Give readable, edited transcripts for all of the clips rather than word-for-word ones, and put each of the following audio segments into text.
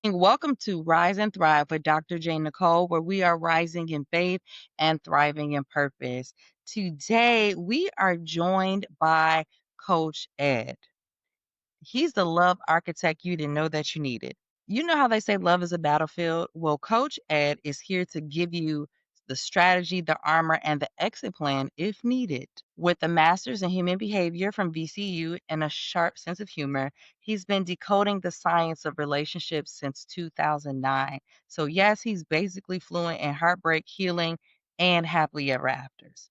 Welcome to Rise and Thrive with Dr. Jane Nicole, where we are rising in faith and thriving in purpose. Today, we are joined by Coach Ed. He's the love architect you didn't know that you needed. You know how they say love is a battlefield? Well, Coach Ed is here to give you the strategy, the armor, and the exit plan if needed. With a master's in human behavior from VCU and a sharp sense of humor, he's been decoding the science of relationships since 2009. So, yes, he's basically fluent in heartbreak, healing, and happily ever afters.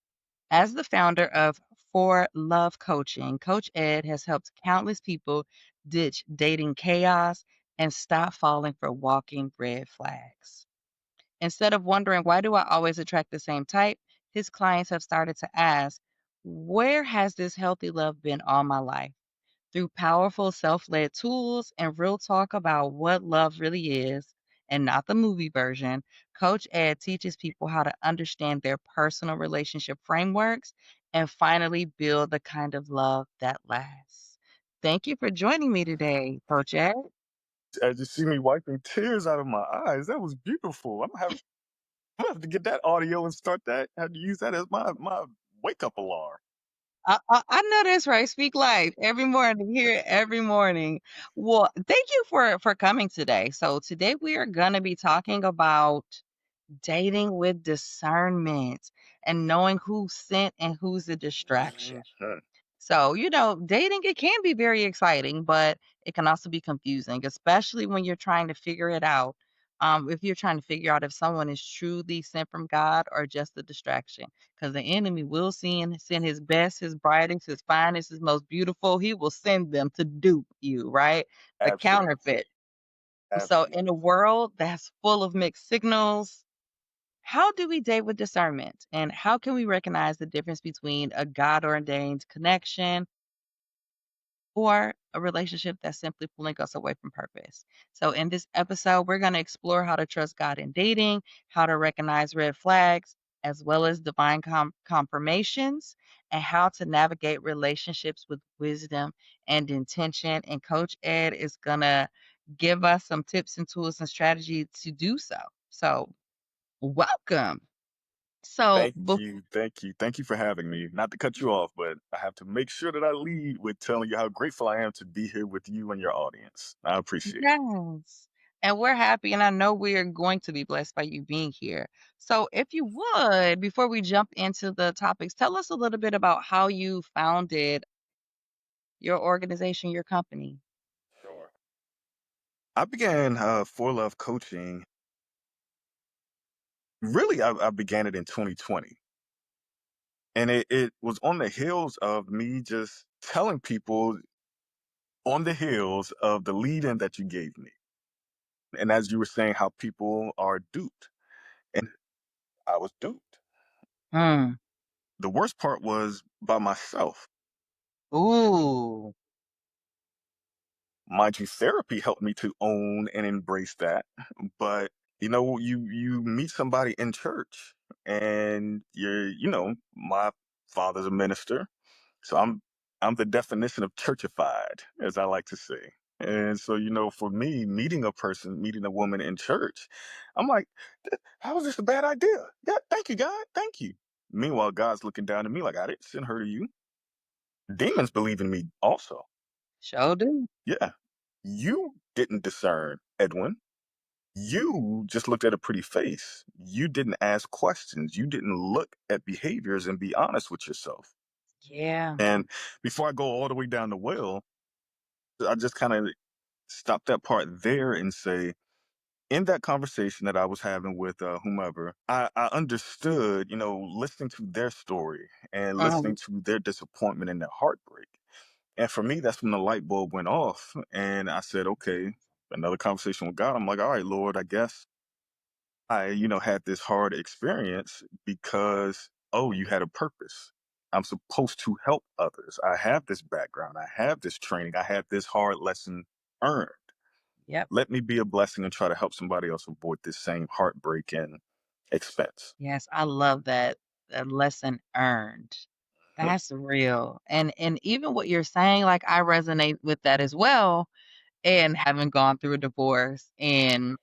As the founder of For Love Coaching, Coach Ed has helped countless people ditch dating chaos and stop falling for walking red flags. Instead of wondering, why do I always attract the same type? His clients have started to ask, where has this healthy love been all my life? Through powerful self led tools and real talk about what love really is and not the movie version, Coach Ed teaches people how to understand their personal relationship frameworks and finally build the kind of love that lasts. Thank you for joining me today, Coach Ed. As you see me wiping tears out of my eyes, that was beautiful. I'm gonna have to get that audio and start that. Have to use that as my wake up alarm. I know that's right. Speak life every morning, here every morning. Well, thank you for coming today. So today we are going to be talking about dating with discernment and knowing who's sent and who's a distraction. Mhm. So, dating, it can be very exciting, but it can also be confusing, especially when you're trying to figure it out. If you're trying to figure out if someone is truly sent from God or just a distraction, because the enemy will send his best, his brightest, his finest, his most beautiful. He will send them to dupe you, right? The Absolutely, counterfeit. So, in a absolutely. world that's full of mixed signals, how do we date with discernment? And how can we recognize the difference between a God ordained connection or a relationship that's simply pulling us away from purpose? So, in this episode, we're going to explore how to trust God in dating, how to recognize red flags, as well as divine confirmations, and how to navigate relationships with wisdom and intention. And Coach Ed is going to give us some tips and tools and strategy to do so. So, welcome. So, Thank you, thank you, thank you for having me. Not to cut you off, but I have to make sure that I lead with telling you how grateful I am to be here with you and your audience. I appreciate it. yes. And we're happy, and I know we are going to be blessed by you being here. So, if you would, before we jump into the topics, tell us a little bit about how you founded your organization, your company. Sure. I began For Love Coaching. Really, I began it in 2020. And it was on the heels of me just telling people on the heels of the lead in that you gave me. And as you were saying, how people are duped. And I was duped. Mm. The worst part was by myself. Ooh. Mind you, therapy helped me to own and embrace that. But you meet somebody in church and my father's a minister. So I'm the definition of churchified, as I like to say. And so, for me, meeting a woman in church, I'm like, how is this a bad idea? Yeah, thank you, God. Thank you. Meanwhile, God's looking down at me like, I didn't send her to you. Demons believe in me also. Sure do. Yeah. You didn't discern, Edwin. You just looked at a pretty face. You didn't ask questions. You didn't look at behaviors and be honest with yourself. Yeah. And before I go all the way down the well, I just kind of stop that part there and say, in that conversation that I was having with whomever, I understood, listening to their story and Mhm. listening to their disappointment and their heartbreak. And for me, that's when the light bulb went off. And I said, okay, another conversation with God. I'm like, all right, Lord, I guess I, had this hard experience because, oh, you had a purpose. I'm supposed to help others. I have this background. I have this training. I had this hard lesson earned. Yep. Let me be a blessing and try to help somebody else avoid this same heartbreak and expense. Yes, I love that. A lesson earned. Mhm. That's real. And even what you're saying, like I resonate with that as well. and having gone through a divorce and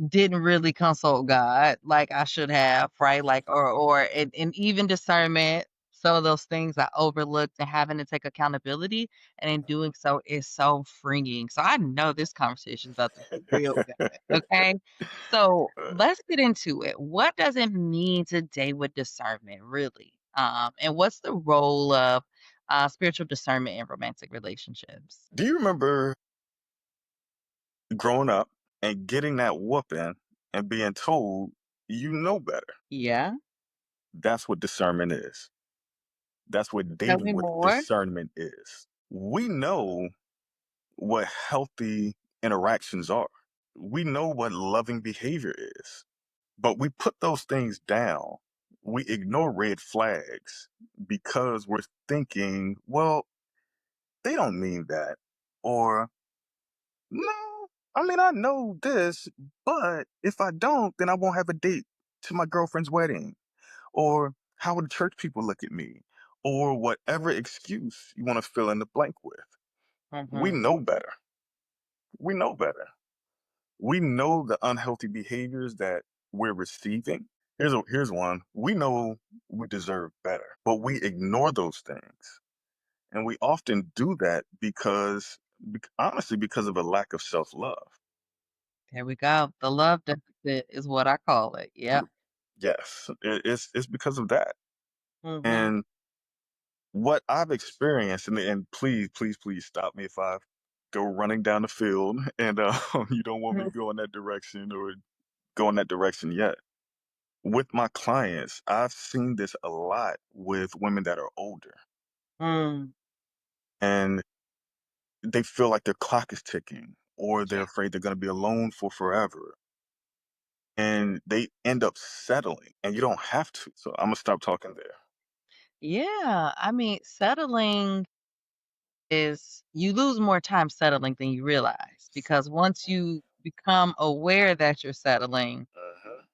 didn't really consult God like I should have, right? Like, and even discernment, some of those things I overlooked and having to take accountability, and in doing so is so freeing. So I know this conversation is about to be real good. Okay. So let's get into it. What does it mean to date with discernment, really? And what's the role of spiritual discernment in romantic relationships? Do you remember growing up and getting that whooping and being told you know better? Yeah. That's what discernment is. That's what Tell dating me with more. discernment is. We know what healthy interactions are. We know what loving behavior is, but we put those things down. We ignore red flags because we're thinking, well, they don't mean that. Or, no, I mean, I know this, but if I don't, then I won't have a date to my girlfriend's wedding. Or, how would the church people look at me? Or whatever excuse you want to fill in the blank with. We Hmm. know better. We know better. We know the unhealthy behaviors that we're receiving. Here's one. We know we deserve better, but we ignore those things. And we often do that because honestly because of a lack of self-love. There we go. The love deficit is what I call it. Yep. Yes, it's because of that. Mhm. And what I've experienced, and please stop me if I go running down the field and you don't want me to Mhm. go in that direction or go in that direction yet. With my clients, I've seen this a lot with women that are older, Mm. and they feel like their clock is ticking, or they're Yeah. afraid they're going to be alone for forever, and they end up settling. And you don't have to. So I'm gonna stop talking there. Yeah. I mean, settling is you lose more time settling than you realize because once you become aware that you're settling, Mhm,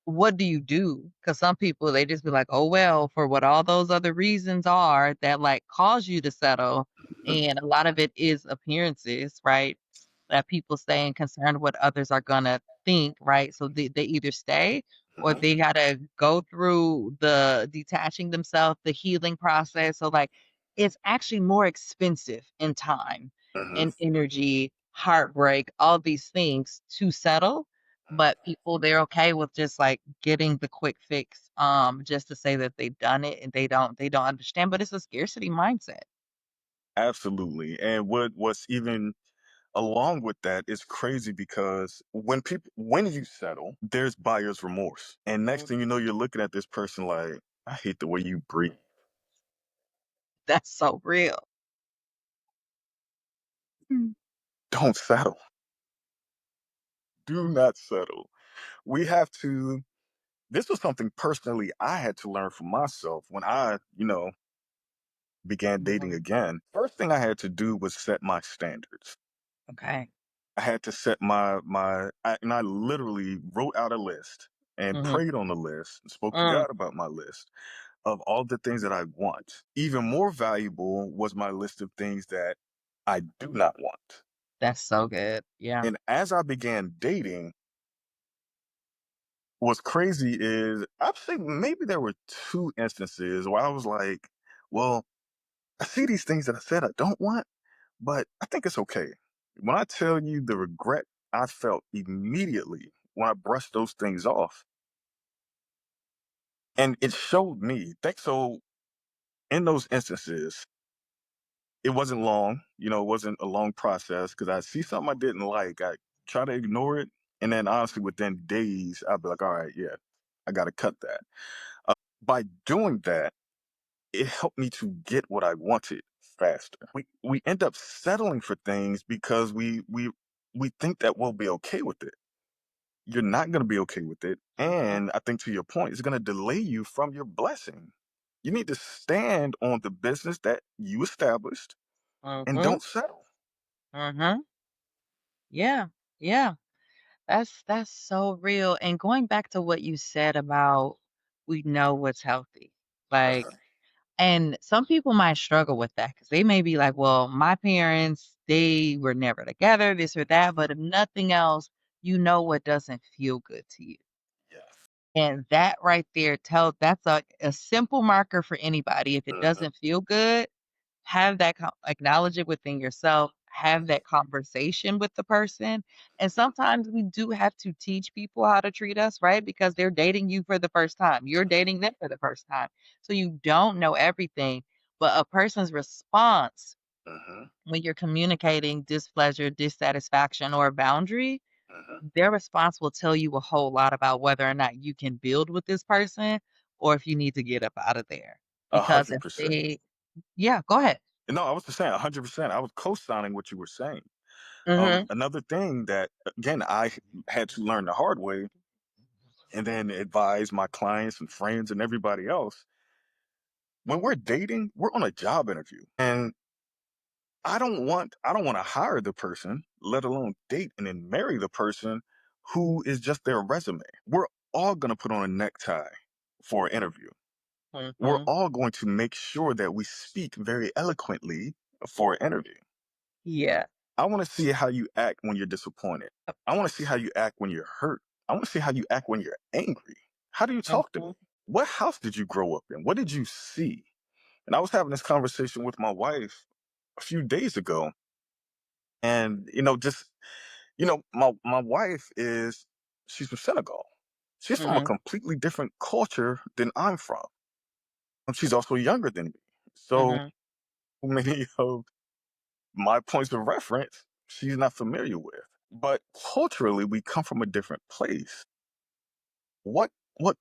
what do you do? Because some people, they just be like, "Oh, well," for what all those other reasons are that, like, cause you to settle, mhm, and a lot of it is appearances, right? That people stay and concerned what others are gonna think, right? So they either stay or mhm, they gotta go through the detaching themselves, the healing process, so, like, it's actually more expensive in time mhm. and energy, heartbreak, all these things to settle, but people, they're okay with just, like, getting the quick fix, just to say that they've done it, and they don't understand, but it's a scarcity mindset. Absolutely. And what's even along with that is crazy because when you settle, there's buyer's remorse. And next Mm, thing you know, you're looking at this person like, I hate the way you breathe. that's so real. Mm. Don't settle. Do not settle. We have to This was something personally I had to learn for myself when I, began dating Mhm. again. First thing I had to do was set my standards. Okay. I had to set and I literally wrote out a list and Mhm. prayed on the list and spoke to Mm, God about my list of all the things that I want. Even more valuable was my list of things that I do not want. that's so good. Yeah. And as I began dating, what's crazy is I'd say maybe there were two instances where I was like, well, I see these things that I said I don't want, but I think it's okay. When I tell you the regret I felt immediately when I brushed those things off, and it showed me, think so in those instances, it wasn't long, it wasn't a long process because I see something I didn't like. I try to ignore it. And then honestly, within days, I'd be like, all right, yeah, I got to cut that. By doing that, it helped me to get what I wanted faster. We end up settling for things because we think that we'll be okay with it. You're not going to be okay with it, Mhm. and I think to your point, it's going to delay you from your blessing. You need to stand on the business that you established and Mhm. don't settle. Mhm. Yeah. Yeah. That's so real. And going back to what you said about we know what's healthy. Like, Uh-huh. And some people might struggle with that because they may be like, well, my parents, they were never together, this or that. But if nothing else, you know what doesn't feel good to you. Yes. And that right there that's a simple marker for anybody. If it Mhm. doesn't feel good, have that acknowledge it within yourself, have that conversation with the person. And sometimes we do have to teach people how to treat us, right? Because they're dating you for the first time. You're dating them for the first time. So you don't know everything, but a person's response Mhm. when you're communicating displeasure, dissatisfaction, or a boundary, Mhm. their response will tell you a whole lot about whether or not you can build with this person or if you need to get up out of there. A Because hundred if percent. they, yeah, go ahead. No, I was just saying 100%. I was co-signing what you were saying. Hmm. Another thing that again I had to learn the hard way, and then advise my clients and friends and everybody else. When we're dating, we're on a job interview, and I don't want to hire the person, let alone date and then marry the person who is just their resume. We're all going to put on a necktie for an interview. We're Hmm. all going to make sure that we speak very eloquently for an interview. Yeah. I want to see how you act when you're disappointed. I want to see how you act when you're hurt. I want to see how you act when you're angry. How do you talk to me? Mhm, What house did you grow up in? What did you see? And I was having this conversation with my wife a few days ago. And, my wife she's from Senegal. She's from a mhm, completely different culture than I'm from. And she's also younger than me. So mhm. many of my points of reference, she's not familiar with. But culturally, we come from a different place. What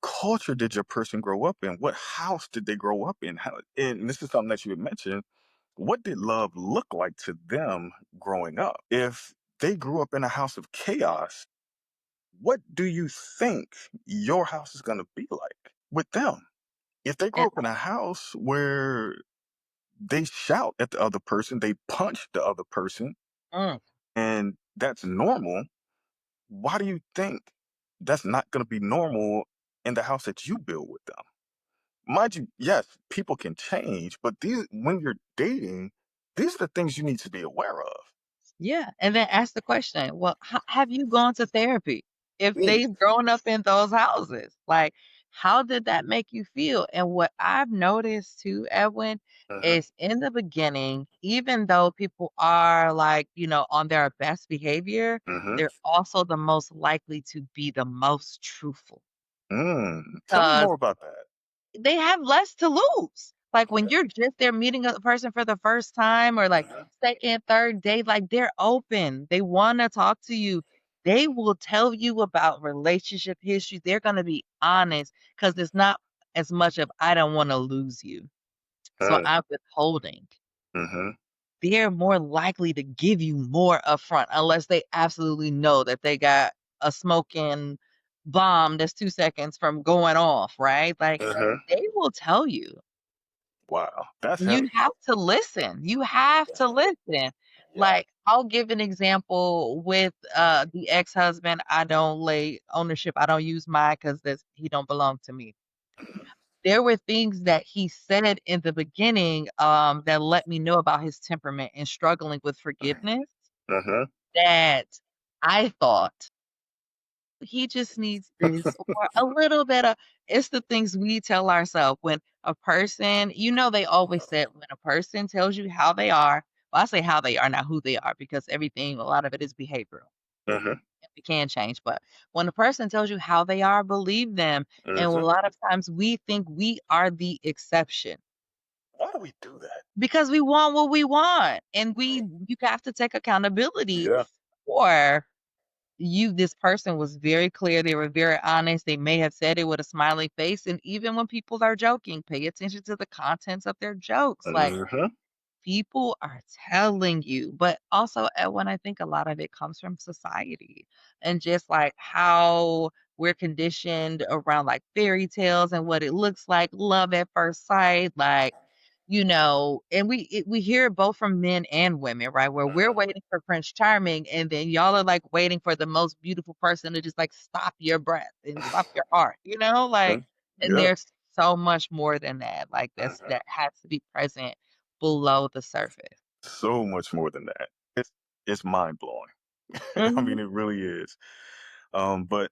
culture did your person grow up in? What house did they grow up in? And this is something that you had mentioned. What did love look like to them growing up? If they grew up in a house of chaos, what do you think your house is going to be like with them? If they grow And up in a house where they shout at the other person, they punch the other person, mm, and that's normal, why do you think that's not going to be normal in the house that you build with them? Mind you, yes, people can change, but when you're dating, these are the things you need to be aware of. yeah, and then ask the question, well, have you gone to therapy? If Mm, they've grown up in those houses, like, how did that make you feel? And what I've noticed too, Edwin, mhm, is in the beginning, even though people are like, on their best behavior, mhm, they're also the most likely to be the most truthful. Tell me 'Cause more about that. they have less to lose. Like, when Okay. you're just there meeting a person for the first time or, like, Mhm, 2nd, 3rd date, like, they're open. They wanna talk to you. They will tell you about relationship history. They're gonna be honest because it's not as much of, "I don't wanna lose you, so mm, I'm withholding." mhm, They're more likely to give you more upfront unless they absolutely know that they got a smoking bomb that's 2 seconds from going off, right? Like, mhm. they will tell you. Wow, that's You heavy. have to listen. You have Yeah, to listen. yeah. Like, I'll give an example with, the ex-husband. I don't lay ownership. I don't use mine because he don't belong to me. There were things that he said in the beginning, that let me know about his temperament and struggling with forgiveness Mhm, that I thought he just needs this or a little bit of it's the things we tell ourselves when a person, they always said when a person tells you how they are, well, I say how they are, not who they are, because everything, a lot of it is behavioral. mhm, We can change, but when a person tells you how they are, believe them. And a mhm. lot of times we think we are the exception Why do we do that? because we want what we want. And you have to take accountability Yeah. for this person was very clear, they were very honest, they may have said it with a smiley face, and even when people are joking, pay attention to the contents of their jokes, like, Mhm, people are telling you, but also, when I think a lot of it comes from society and just, like, how we're conditioned around, like, fairy tales and what it looks like, love at first sight, like, and we hear it both from men and women, right? Where we're mhm, waiting for Prince Charming, and then y'all are, like, waiting for the most beautiful person to just, like, stop your breath and stop your heart, like, mhm. and Yeah. so much more than that. Like Mhm. that has to be present below the surface. So much more than that. It's mind blowing. I mean, Mhm. it really is. But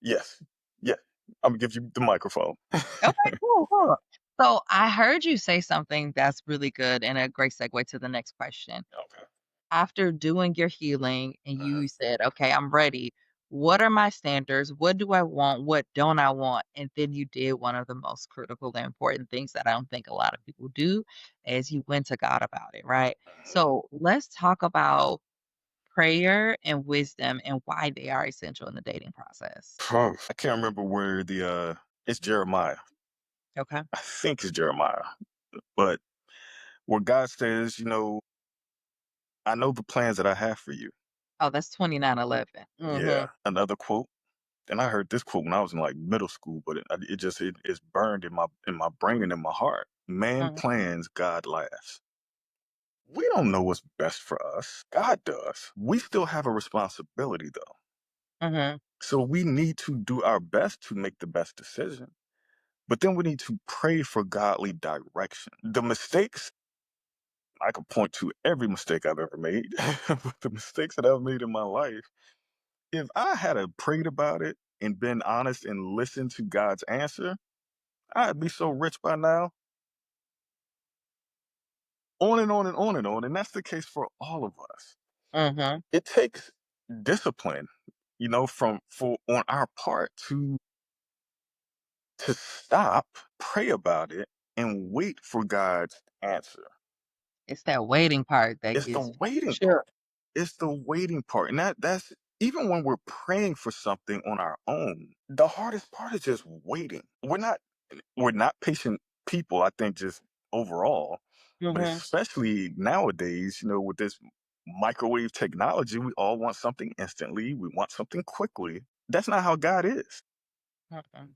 yes, yeah, I'm gonna give you the microphone. Okay, cool, cool. So I heard you say something that's really good and a great segue to the next question. Okay. After doing your healing and Mhm. you said, "Okay, I'm ready. What are my standards? What do I want? What don't I want?" And then you did one of the most critical and important things that I don't think a lot of people do is you went to God about it, right? So let's talk about prayer and wisdom and why they are essential in the dating process. I can't remember where it's Jeremiah. Okay. I think it's Jeremiah. But where God says, I know the plans that I have for you. Oh, that's 2911. Yeah. Mhm. Another quote. And I heard this quote when I was in like middle school, but it's burned in my brain and in my heart. Man Mhm. plans, God laughs. We don't know what's best for us. God does. We still have a responsibility though. Mhm. So we need to do our best to make the best decision. But then we need to pray for godly direction. The mistakes, I could point to every mistake I've ever made, but the mistakes that I've made in my life, if I had a prayed about it and been honest and listened to God's answer, I'd be so rich by now. On and on and on and on. And that's the case for all of us. Mhm. It takes discipline, from for on our part to stop, pray about it, and wait for God's answer. It's that waiting part that It's the gets waiting sure. part. It's the waiting part. And that's even when we're praying for something on our own, the hardest part is just waiting. We're not patient people, I think, just overall, but Mhm. especially nowadays, with this microwave technology, we all want something instantly. We want something quickly. That's not how God is. Mhm.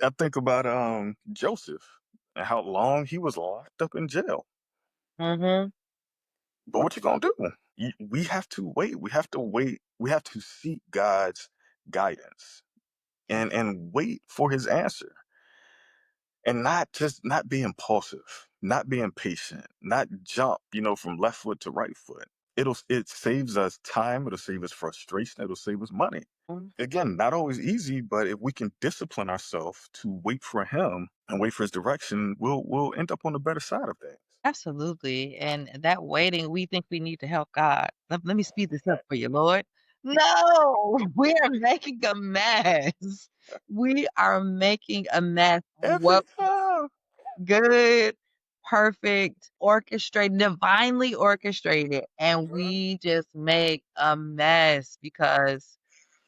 I think about Joseph and how long he was locked up in jail. Mhm. But what you gonna do? We have to wait. We have to wait. We have to seek God's guidance and wait for His answer, and not be impulsive, not be impatient, not jump, from left foot to right foot. It saves us time. It'll save us frustration. It'll save us money. Mhm. Again, not always easy, but if we can discipline ourselves to wait for Him and wait for His direction, we'll end up on the better side of things. Absolutely, and that waiting, we think we need to help God. Let me speed this up for you, Lord. No, we are making a mess. We are making a mess of Every what time. good, perfect, orchestrated, divinely orchestrated, and Mhm. we just make a mess because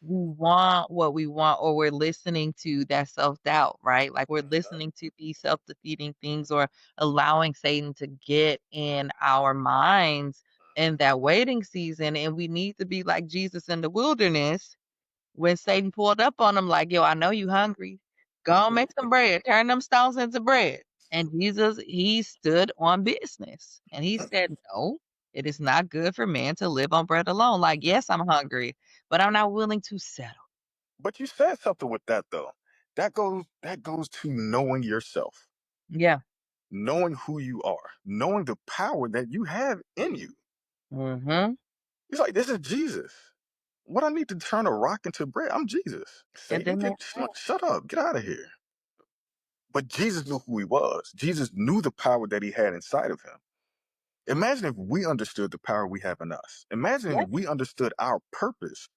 we want what we want or we're listening to that self-doubt, right? Like we're listening to these self-defeating things or allowing Satan to get in our minds in that waiting season. And we need to be like Jesus in the wilderness when Satan pulled up on him, like, yo, I know you hungry. Go on, make some bread. Turn them stones into bread. And Jesus, he stood on business. And he said, no, it is not good for man to live on bread alone. Like, yes, I'm hungry, but I'm not willing to settle. But you said something with that though. That goes to knowing yourself, Yeah. knowing who you are, knowing the power that you have in you. Mm-hmm. He's like, this is Jesus. What I need to turn a rock into bread? I'm Jesus. And Satan, then get shut up, get out of here. But Jesus knew who he was. Jesus knew the power that he had inside of him. Imagine if we understood the power we have in us. Imagine yeah. if we understood our purpose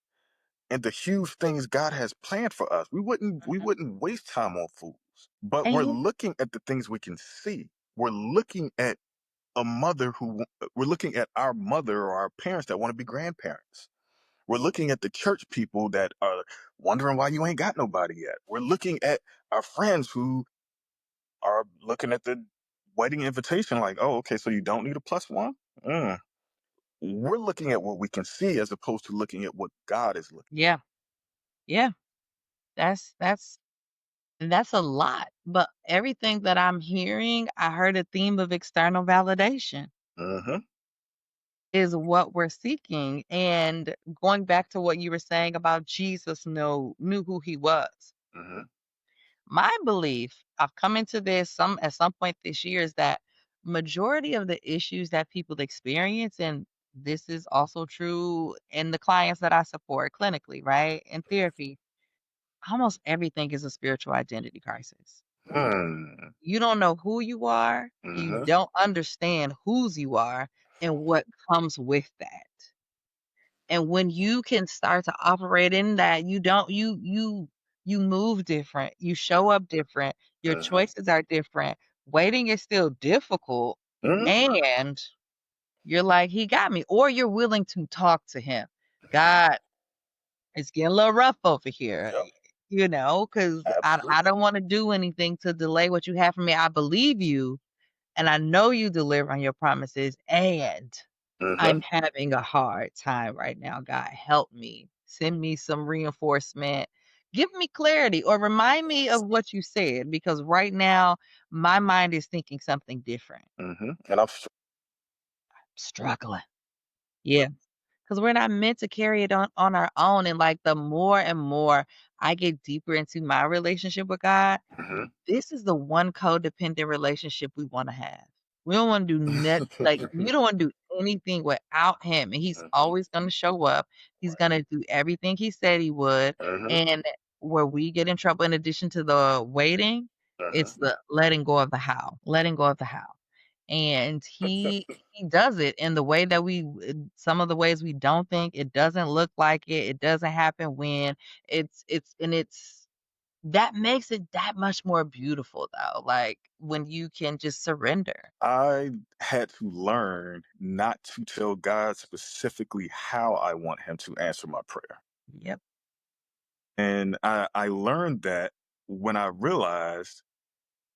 and the huge things God has planned for us. We wouldn't waste time on fools. But And we're he, looking at the things we can see. We're looking at a mother we're looking at our mother or our parents that want to be grandparents. We're looking at the church people that are wondering why you ain't got nobody yet. We're looking at our friends who are looking at the wedding invitation like, oh, okay, so you don't need a plus one? Mm. We're looking at what we can see as opposed to looking at what God is looking. yeah, yeah. That's a lot. But everything that I'm hearing, I heard a theme of external validation Hmm. is what we're seeking. And going back to what you were saying about Jesus knew who he was. Hmm. My belief, I've come into this some at some point this year, is that majority of the issues that people experience, and this is also true in the clients that I support clinically, right? In therapy, almost everything is a spiritual identity crisis. Hmm. You don't know who you are, you Mhm. don't understand whose you are and what comes with that. And when you can start to operate in that, you move different, you show up different, your Mhm. choices are different. Waiting is still difficult, Mhm. and you're like, "He got me," or you're willing to talk to him. "God, it's getting a little rough over here," Yep. because I Absolutely. don't wanna do anything to delay what you have for me. I believe you, and I know you deliver on your promises, and Mhm. I'm having a hard time right now. God, help me. Send me some reinforcement. Give me clarity or remind me of what you said because right now my mind is thinking something different. Mhm. And I'm str Struggling. Yeah. Because we're not meant to carry it on our own. And like the more and more I get deeper into my relationship with God, Mhm. this is the one codependent relationship we wanna have. We don't wanna do not like, we don't wanna do anything without him, and he's Mhm. always gonna show up. He's gonna do everything he said he would, Mhm. and where we get in trouble in addition to the waiting, Mhm. it's the letting go of the how. And he does it in the way that some of the ways we don't think, it doesn't look like it, it doesn't happen when, it's that makes it that much more beautiful though, like, when you can just surrender. I had to learn not to tell God specifically how I want him to answer my prayer. Yep. And I learned that when I realized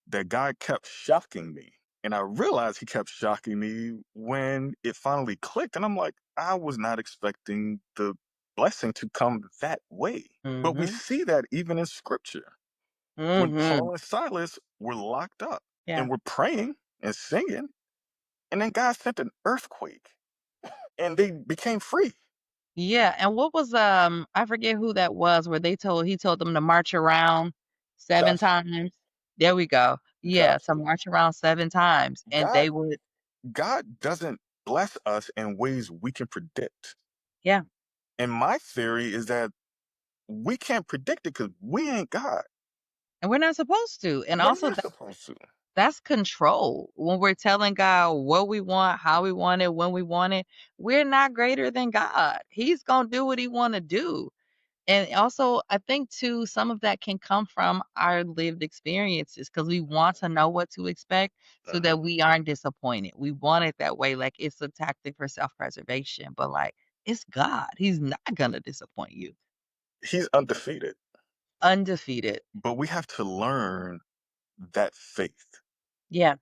that God kept shocking me. And I realized he kept shocking me when it finally clicked. And I'm like, I was not expecting the blessing to come that way. But we Mhm. see that even in scripture. When Mhm. Paul and Silas were locked up Yeah. and were praying and singing, and then God sent an earthquake and they became free. Yeah, and what was, I forget who that was where he told them to march around 7 Got you. times. There we go. Yeah, Got to you. march around 7 times, and God they would. God doesn't bless us in ways we can predict. Yeah, And my theory is that we can't predict it because we ain't God. and we're not supposed to, and We're also not supposed to. that's control. When we're telling God what we want, how we want it, when we want it, we're not greater than God. He's gonna do what he wanna do. And also, I think too, some of that can come from our lived experiences because we want to know what to expect so Mhm. that we aren't disappointed. We want it that way, like it's a tactic for self-preservation, but like it's God. He's not gonna disappoint you. He's undefeated, Undefeated. but we have to learn that faith. Yeah,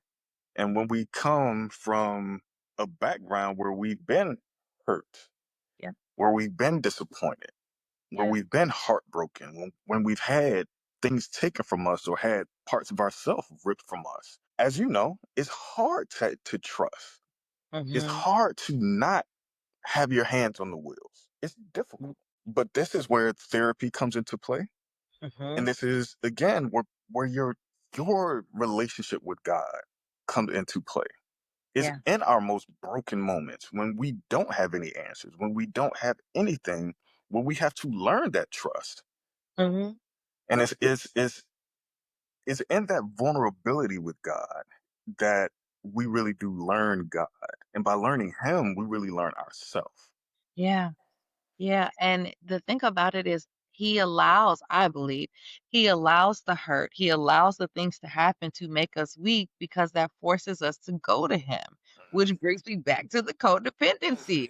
And when we come from a background where we've been hurt, yeah, where we've been disappointed, where yeah. we've been heartbroken, when we've had things taken from us or had parts of ourselves ripped from us, as you know, it's hard to trust. It's Mhm. hard to not have your hands on the wheels. It's difficult. But this is where therapy comes into play. And Mhm. this is again where your relationship with God comes into play. Is Yeah. in our most broken moments when we don't have any answers, when we don't have anything, when we have to learn that trust. Mhm. And it's in that vulnerability with God that we really do learn God. And by learning him, we really learn ourselves. Yeah. Yeah, and the thing about it is I believe, he allows the hurt, he allows the things to happen to make us weak because that forces us to go to him, which brings me back to the codependency.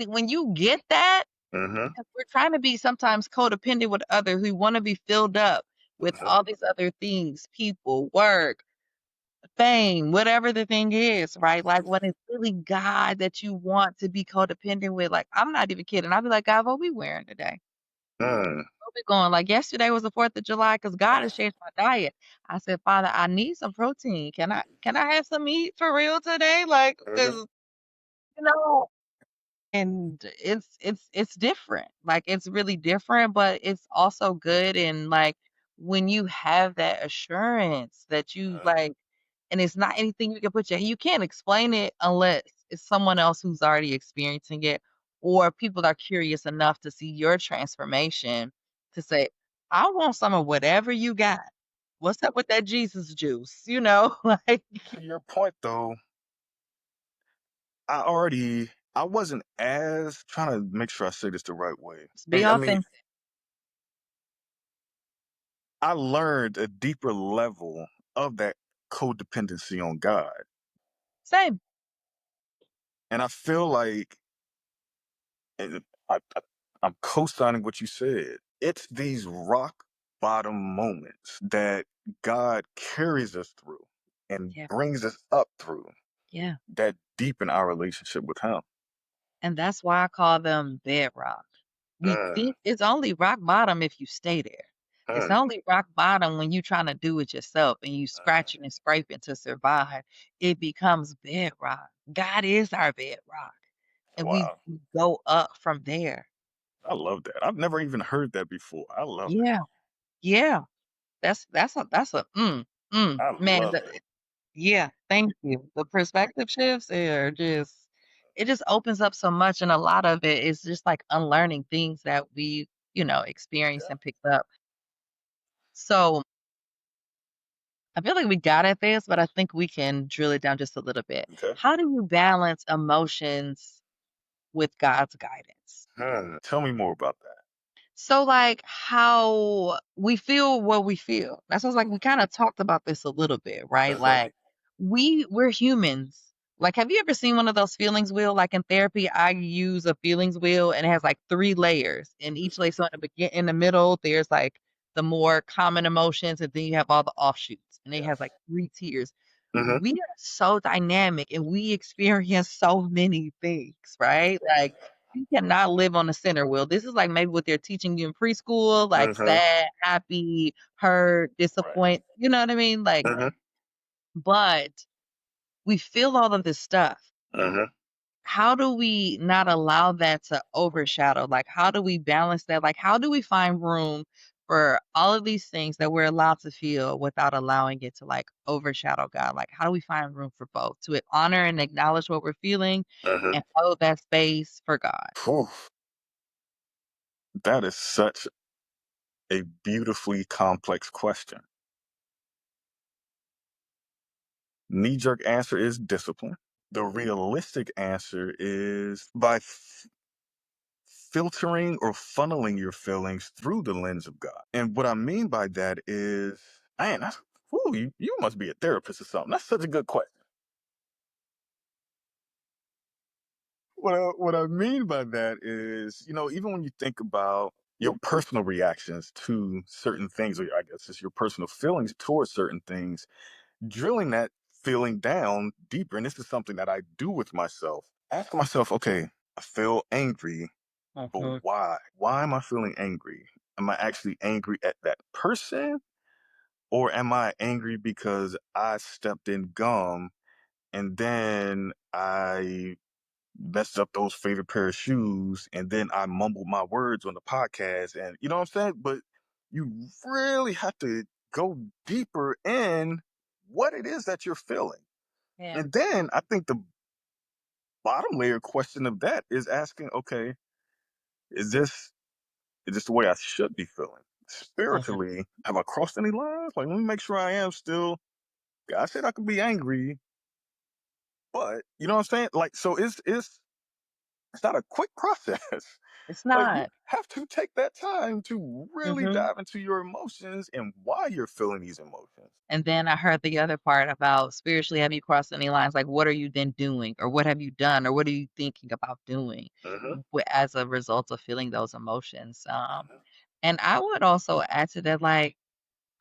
When you get that, Hmm. 'cause we're trying to be sometimes codependent with others, we wanna be filled up with Hmm. all these other things, people, work, fame, whatever the thing is, right? Like, when it's really God that you want to be codependent with, like, I'm not even kidding. I'll be like, "God, what we wearing today? Mm. What we going?" Like, yesterday was the 4th of July because God has changed my diet. I said, "Father, I need some protein. Can I have some meat for real today?" Like, Mhm. 'cause, you know and it's different. Like, it's really different, but it's also good and, like, when you have that assurance that you Mm, like, and it's not anything you can put you can't explain it unless it's someone else who's already experiencing it, or people are curious enough to see your transformation to say, I want some of whatever you got. What's up with that Jesus juice? Like, to your point though, I wasn't as trying to make sure I say this the right way. just be I mean, authentic. I learned a deeper level of that codependency on God. Same. And I feel like, and I'm co-signing what you said. It's these rock bottom moments that God carries us through and Yeah. brings us up through Yeah. that deepen our relationship with Him. And that's why I call them bedrock. We Mm, think it's only rock bottom if you stay there. It's mm, only rock bottom when you trying to do it yourself and you scratching and scraping to survive. It becomes bedrock. God is our bedrock. And we wow. go up from there. I love that. I've never even heard that before. I love it. Yeah. Yeah. That's a I man. love it. Yeah, thank you. The perspective shifts are just it just opens up so much, and a lot of it is just like unlearning things that we, experienced Yeah. and picked up. So I feel like we got at this, but I think we can drill it down just a little bit. Okay. How do you balance emotions with God's guidance? Tell me more about that. So, like, how we feel what we feel. That sounds like we kind of talked about this a little bit, right? Hmm. Like, we're humans. Like, have you ever seen one of those feelings wheel? Like in therapy, I use a feelings wheel and it has like three layers. And each layer, so in the middle, there's like the more common emotions, and then you have all the offshoots, and it Yeah. has like three tiers. Hmm. We are so dynamic and we experience so many things, right? Like you cannot live on the center wheel. This is like maybe what they're teaching you in preschool, like Hmm. sad, happy, hurt, Right. disappoint. You know what I mean? Like, Hmm. but we feel all of this stuff. Hmm. How do we not allow that to overshadow? Like, how do we balance that? Like, how do we find room for all of these things that we're allowed to feel without allowing it to like overshadow God? Like, how do we find room for both to honor and acknowledge what we're feeling Hmm. and hold that space for God? Whew, that is such a beautifully complex question. Knee jerk answer is discipline. The realistic answer is by filtering or funneling your feelings through the lens of God. And what I mean by that is, man, you must be a therapist or something. That's such a good question. What I mean by that is, even when you think about your personal reactions to certain things, or I guess it's your personal feelings towards certain things, drilling that feeling down deeper. And this is something that I do with myself. Ask myself, okay, I feel angry, but Mhm. why? Why am I feeling angry? Am I actually angry at that person? Or am I angry because I stepped in gum and then I messed up those favorite pair of shoes and then I mumbled my words on the podcast, and you know what I'm saying? But you really have to go deeper in what it is that you're feeling. Yeah. And then I think the bottom layer question of that is asking, okay, is this is this the way I should be feeling? Mhm. Spiritually, have I crossed any lines? Like, let me make sure I am still. God said I could be angry, but you know what I'm saying? Like, so it's not a quick process. It's Like, you not. have to take that time to really Mhm. dive into your emotions and why you're feeling these emotions. And then I heard the other part about spiritually, have you crossed any lines? Like, what are you then doing? Or what have you done? Or what are you thinking about doing Hmm. as a result of feeling those emotions? And I would also add to that, like,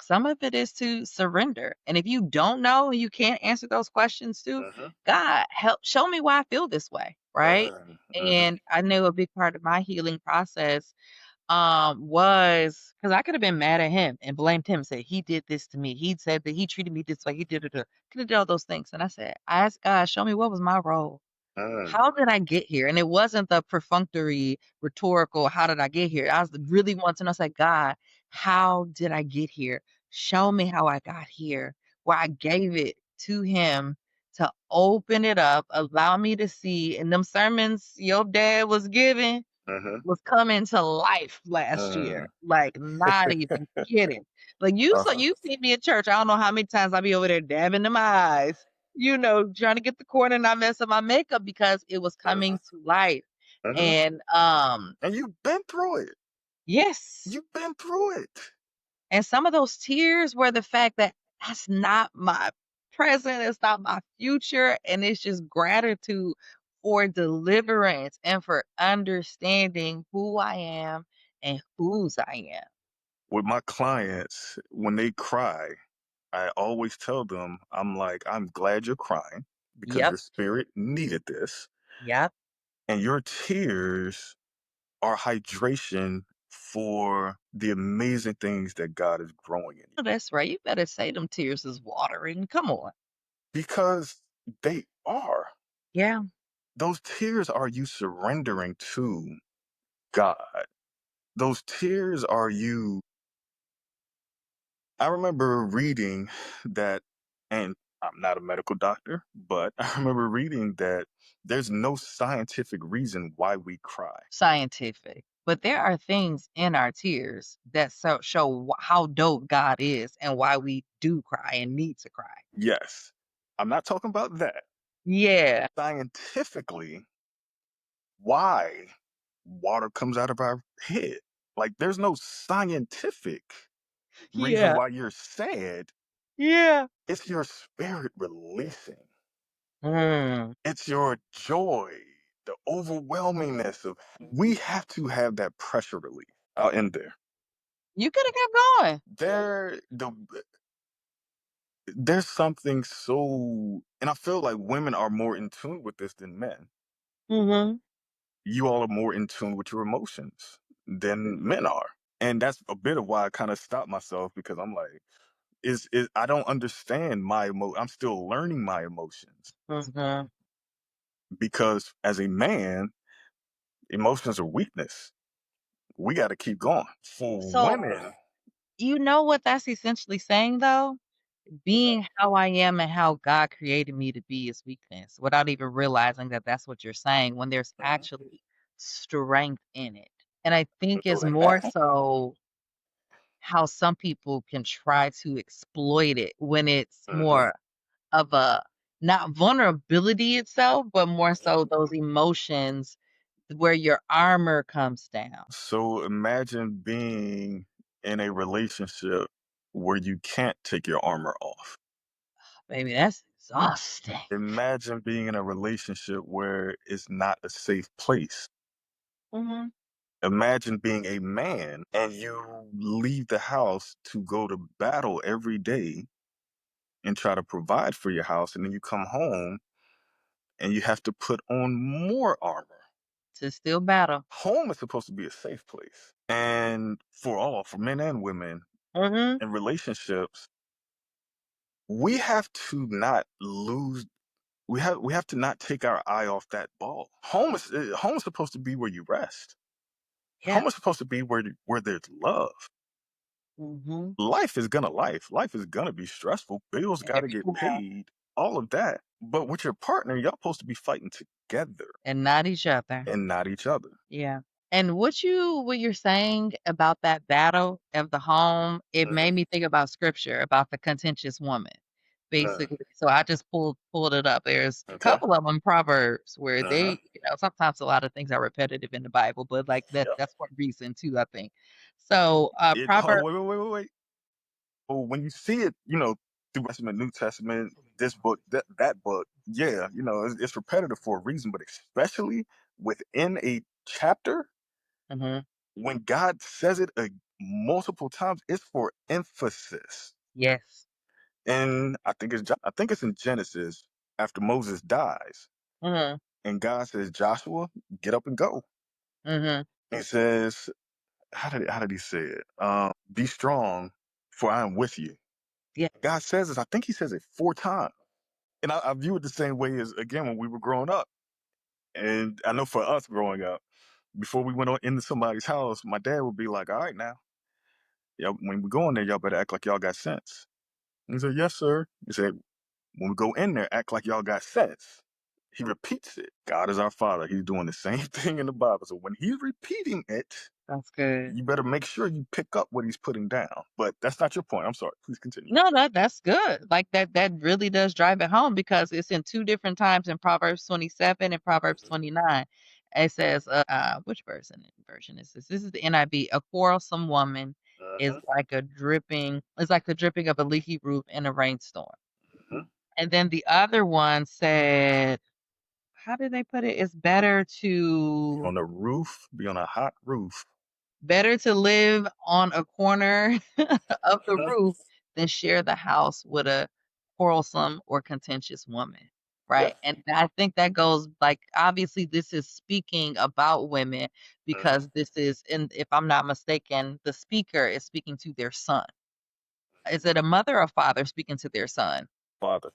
some of it is to surrender. And if you don't know and you can't answer those questions too, Hmm. God, help show me why I feel this way. Right. Hmm. Hmm. And I know a big part of my healing process was because I could have been mad at him and blamed him, said he did this to me. He said that he treated me this way. He did it. Could have did all those things. And I said, I asked God, show me what was my role. Hmm. How did I get here? And it wasn't the perfunctory, rhetorical, how did I get here? I was really wanting to know, say, God, how did I get here? Show me how I got here, where I gave it to him to open it up, allow me to see. And them sermons your dad was giving Mhm. was coming to life last year. Mm. Like, not even kidding. Like, Uh-huh. you see me at church, I don't know how many times I be over there dabbing them eyes, trying to get the corner, and not mess up my makeup because it was Mhm. coming to life. Mhm. And, And you've been through it. yes. You've been through it. And some of those tears were the fact that that's not my present, it's not my future, and it's just gratitude for deliverance and for understanding who I am and whose I am. With my clients, when they cry, I always tell them, I'm like, I'm glad you're crying because Yep, your spirit needed this. yep. And your tears are hydration for the amazing things that God is growing in you. Oh, that's right. You better say them tears is watering. Come on. Because they are. Yeah. Those tears are you surrendering to God. Those tears are you. I remember reading that, and I'm not a medical doctor, but I remember reading that there's no scientific reason why we cry. Scientific. But there are things in our tears that show how dope God is and why we do cry and need to cry. Yes, I'm not talking about that. Yeah. Scientifically, why water comes out of our head. Like, there's no scientific reason Yeah. why you're sad. Yeah. It's your spirit releasing. Mm. It's your joy, the overwhelmingness of. We have to have that pressure relief. I'll end there. You coulda kept going. There, there's something so, and I feel like women are more in tune with this than men. Mhm. You all are more in tune with your emotions than men are, and that's a bit of why I kind of stopped myself because I'm like, is I don't understand my I'm still learning my emotions Mhm. because as a man, emotions are weakness. We got to keep going. For So, women, you know what that's essentially saying, though? what's that? Being how I am and how God created me to be is weakness, without even realizing that that's what you're saying when there's Mhm. actually strength in it. And I think Oh, it's that more now? so how some people can try to exploit it when it's Hmm. more of a not vulnerability itself, but more so those emotions where your armor comes down. So imagine being in a relationship where you can't take your armor off. Baby, that's exhausting. Imagine being in a relationship where it's not a safe place. Mhm. Imagine being a man and you leave the house to go to battle every day and try to provide for your house, and then you come home and you have to put on more armor. To still battle. Home is supposed to be a safe place. And for all, for men and women Mhm. in relationships, we have to not lose. We have to not take our eye off that ball. Home is supposed to be where you rest. Yeah. Home is supposed to be where there's love. Mhm. Life is gonna be stressful. Bills got to Every get now paid. All of that. But with your partner, y'all supposed to be fighting together and not each other. and not each other. Yeah. And what you're saying about that battle of the home, it made Hmm. me think about scripture, about the contentious woman, basically. So I just pulled it up. There's a Okay. couple of them Proverbs where Uh-huh. sometimes a lot of things are repetitive in the Bible, but like Yep. that's one reason too, I think. So Hold on, Proverbs. wait. Well, when you see it, through Testament, New Testament, this book, that book, yeah, it's repetitive for a reason, but especially within a chapter, Mhm. when God says it multiple times, it's for emphasis. Yes. And I think it's in Genesis after Moses dies, Mhm. and God says, Joshua, get up and go. Mhm. He says, how did he say it? Be strong, for I am with you. Yeah. God says this, I think he says it 4 times. And I view it the same way as, again, when we were growing up. And I know for us growing up, before we went into somebody's house, my dad would be like, all right now. Y'all, when we go in there, y'all better act like y'all got sense. He said, yes, sir. He said, when we go in there, act like y'all got sense. He repeats it. God is our Father. He's doing the same thing in the Bible. So when he's repeating it, That's good. you better make sure you pick up what he's putting down. But that's not your point. I'm sorry. Please continue. No, that's good. Like that really does drive it home because it's in two different times in Proverbs 27 and Proverbs 29. It says, which version is this? This is the NIV. A quarrelsome woman is Mm-hmm, like the dripping of a leaky roof in a rainstorm. hmm. And then the other one said, how did they put it? It's Be on the roof, be on a hot roof. better to live on a corner of the Mhm. roof than share the house with a quarrelsome or contentious woman. Yes. Right. And I think that goes like obviously this is speaking about women Hmm. because this is and if I'm not mistaken, the speaker is speaking to their son. Is it a mother or father speaking to their son? Father.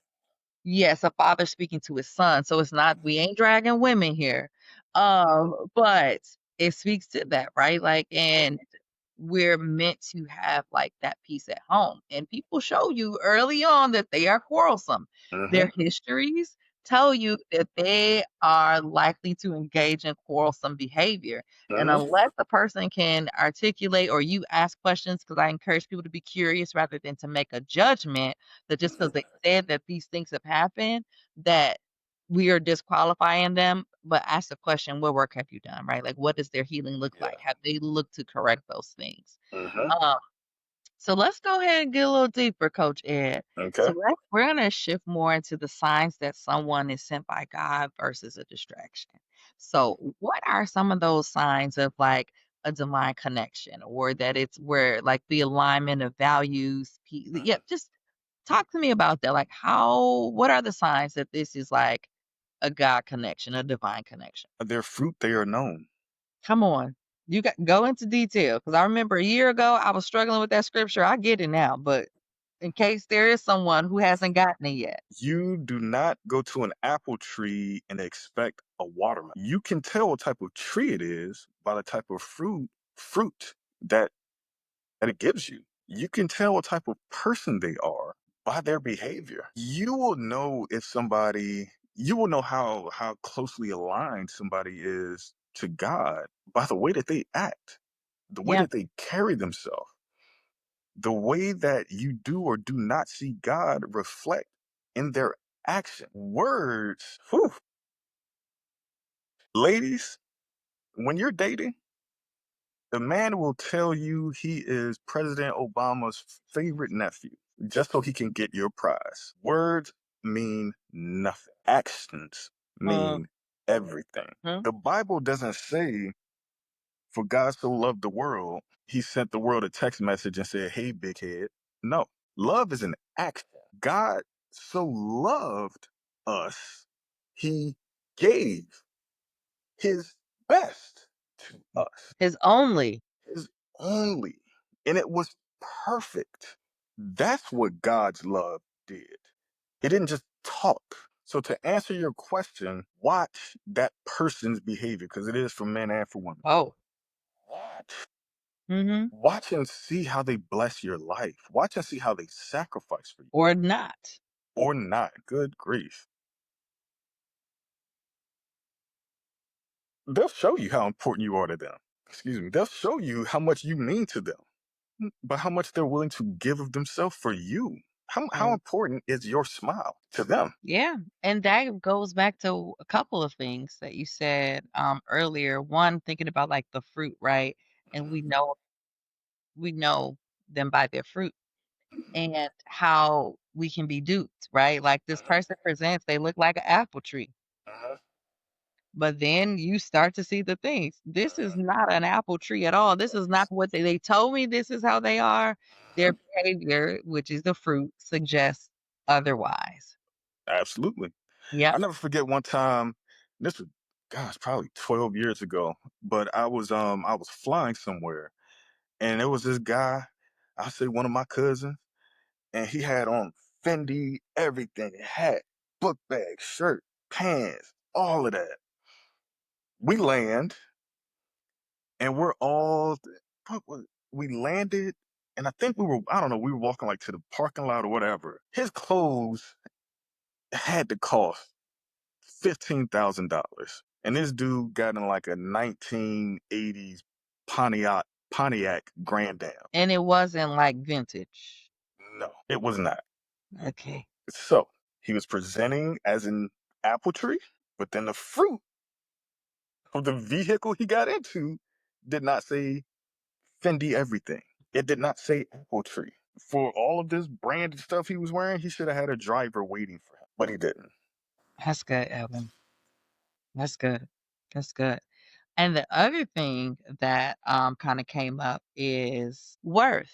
Yes, a father speaking to his son. So it's not we ain't dragging women here. But it speaks to that, right? Like and we're meant to have like that peace at home. And people show you early on that they are quarrelsome. Hmm. Their histories tell you that they are likely to engage in quarrelsome behavior. And Hmm. unless a person can articulate or you ask questions, because I encourage people to be curious rather than to make a judgment that just because they said that these things have happened, that we are disqualifying them, but ask the question, what work have you done, right? Like, what does their healing look Yeah. like? Have they looked to correct those things? Hmm. Um, so let's go ahead and get a little deeper, Coach Ed. Okay. So we're going to shift more into the signs that someone is sent by God versus a distraction. So, what are some of those signs of like a divine connection or that it's where like the alignment of values? Yeah, just talk to me about that. Like, what are the signs that this is like a God connection, a divine connection? Their fruit they are known. Come on. You got go into detail because I remember a year ago I was struggling with that scripture. I get it now, but in case there is someone who hasn't gotten it yet. You do not go to an apple tree and expect a watermelon. You can tell what type of tree it is by the type of fruit that that it gives you. You can tell what type of person they are by their behavior. You will know if somebody, you will know how closely aligned somebody is to God by the way that they act, the way Yeah. that they carry themselves, the way that you do or do not see God reflect in their action. Words, whew. Ladies, when you're dating, the man will tell you he is President Obama's favorite nephew just so he can get your prize. Words mean nothing. Actions Mhm. mean everything. The Bible doesn't say, for God so loved the world, he sent the world a text message and said, hey, big head. No, love is an action. God so loved us, he gave his best to us. His only. His only. And it was perfect. That's what God's love did. It didn't just talk. So to answer your question, watch that person's behavior because it is for men and for women. Oh. Watch. Mhm. Watch and see how they bless your life. Watch and see how they sacrifice for you Or not. or not. Good grief. They'll show you how important you are to them. Excuse me. They'll show you how much you mean to them. But how much they're willing to give of themselves for you. How Mm. important is your smile to them? Yeah. And that goes back to a couple of things that you said earlier. One, thinking about like the fruit, right? And we know them by their fruit and how we can be duped, right? Like this person presents, they look like an apple tree. Mhm, But then you start to see the things. This is not an apple tree at all. This is not what they told me this is how they are. Their mhm. behavior, which is the fruit, suggests otherwise. Absolutely. Yep. I never forget one time, this was, gosh, probably 12 years ago, but I was flying somewhere and there was this guy, I say one of my cousins, and he had on Fendi, everything, hat, book bag, shirt, pants, all of that. We land and we're all, what was- we landed And I think I don't know, we were walking like to the parking lot or whatever. His clothes had to cost $15,000. And this dude got in like a 1980s Pontiac Grand Am. And it wasn't like vintage. No, it was not. Okay. So he was presenting as an apple tree, but then the fruit of the vehicle he got into did not say Fendi everything. It did not say apple tree. For all of this branded stuff he was wearing, he should have had a driver waiting for him, but he didn't. That's good, Evan. That's good. That's good. And the other thing that kind of came up is worth,